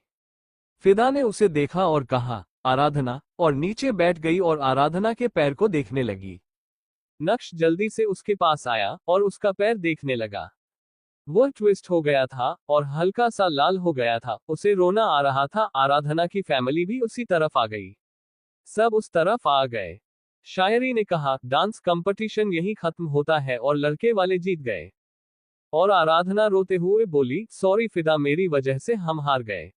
फिदा ने उसे देखा और कहा, आराधना, और नीचे बैठ गई और आराधना के पैर को देखने लगी। नक्श जल्दी से उसके पास आया और उसका पैर देखने लगा। वह ट्विस्ट हो गया था और हल्का सा लाल हो गया था, उसे रोना आ रहा था। आराधना की फैमिली भी उसी तरफ आ गई, सब उस तरफ आ गए। शायरी ने कहा, डांस कंपटीशन यही खत्म होता है और लड़के वाले जीत गए। और आराधना रोते हुए बोली, सॉरी फिदा, मेरी वजह से हम हार गए।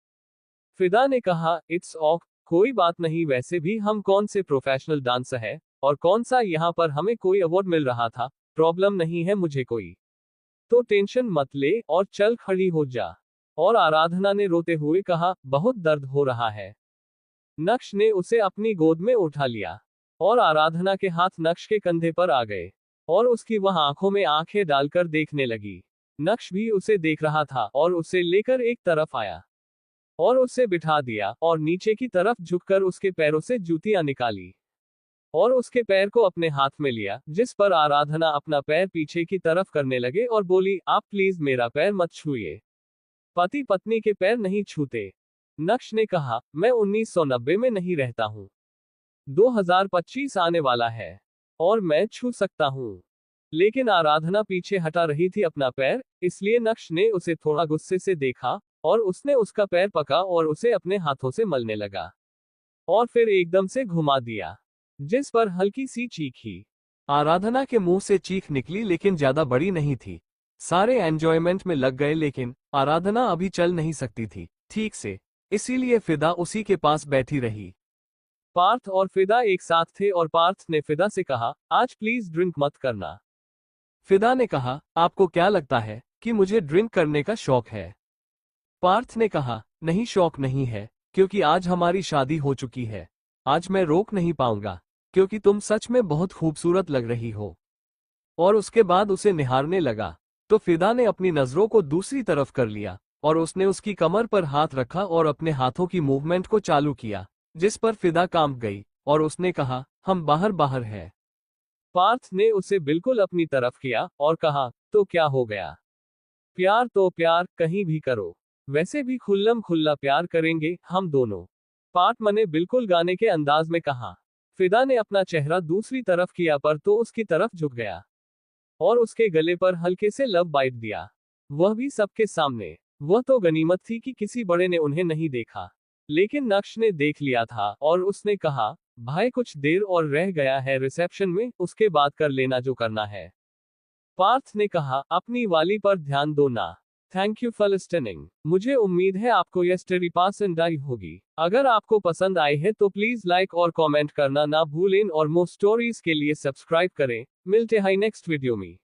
फिदा ने कहा, इट्स ऑक, कोई बात नहीं, वैसे भी हम कौन से प्रोफेशनल डांसर है और कौन सा यहाँ पर हमें कोई अवार्ड मिल रहा था, प्रॉब्लम नहीं है मुझे कोई, तो टेंशन मत ले और चल खड़ी हो जा। और आराधना ने रोते हुए कहा, बहुत दर्द हो रहा है। नक्श ने उसे अपनी गोद में उठा लिया और आराधना के हाथ नक्श के कंधे पर आ गए और उसकी वह आंखों में आंखें डालकर देखने लगी। नक्श भी उसे देख रहा था और उसे लेकर एक तरफ आया और उसे बिठा दिया और नीचे की तरफ झुककर उसके पैरों से जूतियां निकाली और उसके पैर को अपने हाथ में लिया, जिस पर आराधना अपना पैर पीछे की तरफ करने लगे और बोली, आप प्लीज मेरा पैर मत छूइए, पति पत्नी के पैर नहीं छूते। नक्श ने कहा, मैं 1990 में नहीं रहता हूँ, 2025 आने वाला है और मैं छू सकता हूँ, लेकिन आराधना पीछे हटा रही थी अपना पैर, इसलिए नक्श ने उसे थोड़ा गुस्से से देखा और उसने उसका पैर पकड़ा और उसे अपने हाथों से मलने लगा और फिर एकदम से घुमा दिया, जिस पर हल्की सी चीखी। आराधना के मुंह से चीख निकली लेकिन ज्यादा बड़ी नहीं थी। सारे एंजॉयमेंट में लग गए लेकिन आराधना अभी चल नहीं सकती थी ठीक से, इसीलिए फिदा उसी के पास बैठी रही। पार्थ और फिदा एक साथ थे और पार्थ ने फिदा से कहा, आज प्लीज ड्रिंक मत करना। फिदा ने कहा, आपको क्या लगता है कि मुझे ड्रिंक करने का शौक है? पार्थ ने कहा, नहीं शौक नहीं है, क्योंकि आज हमारी शादी हो चुकी है। आज मैं रोक नहीं पाऊंगा, क्योंकि तुम सच में बहुत खूबसूरत लग रही हो। और उसके बाद उसे निहारने लगा, तो फिदा ने अपनी नजरों को दूसरी तरफ कर लिया और उसने उसकी कमर पर हाथ रखा और अपने हाथों की मूवमेंट को चालू किया, जिस पर फिदा कांप गई और उसने कहा, हम बाहर बाहर है। पार्थ ने उसे बिल्कुल अपनी तरफ किया और कहा, तो क्या हो गया? प्यार तो प्यार कहीं भी करो, वैसे भी खुल्लम खुल्ला प्यार करेंगे हम दोनों। पार्थ ने बिल्कुल गाने के अंदाज में कहा। फिदा ने अपना चेहरा दूसरी तरफ किया पर तो उसकी तरफ झुक गया और उसके गले पर हल्के से लव बाइट दिया, वह भी सबके सामने। वह तो गनीमत थी कि किसी बड़े ने उन्हें नहीं देखा, लेकिन नक्श ने देख लिया था और उसने कहा, भाई कुछ देर और रह गया है रिसेप्शन में, उसके बाद कर लेना जो करना है। पार्थ ने कहा, अपनी वाली पर ध्यान दो ना। Thank you for listening. मुझे उम्मीद है आपको यह स्टोरी पसंद आई होगी। अगर आपको पसंद आई है तो प्लीज लाइक और कमेंट करना ना भूलें और मोर स्टोरीज के लिए सब्सक्राइब करें। मिलते हैं नेक्स्ट वीडियो में।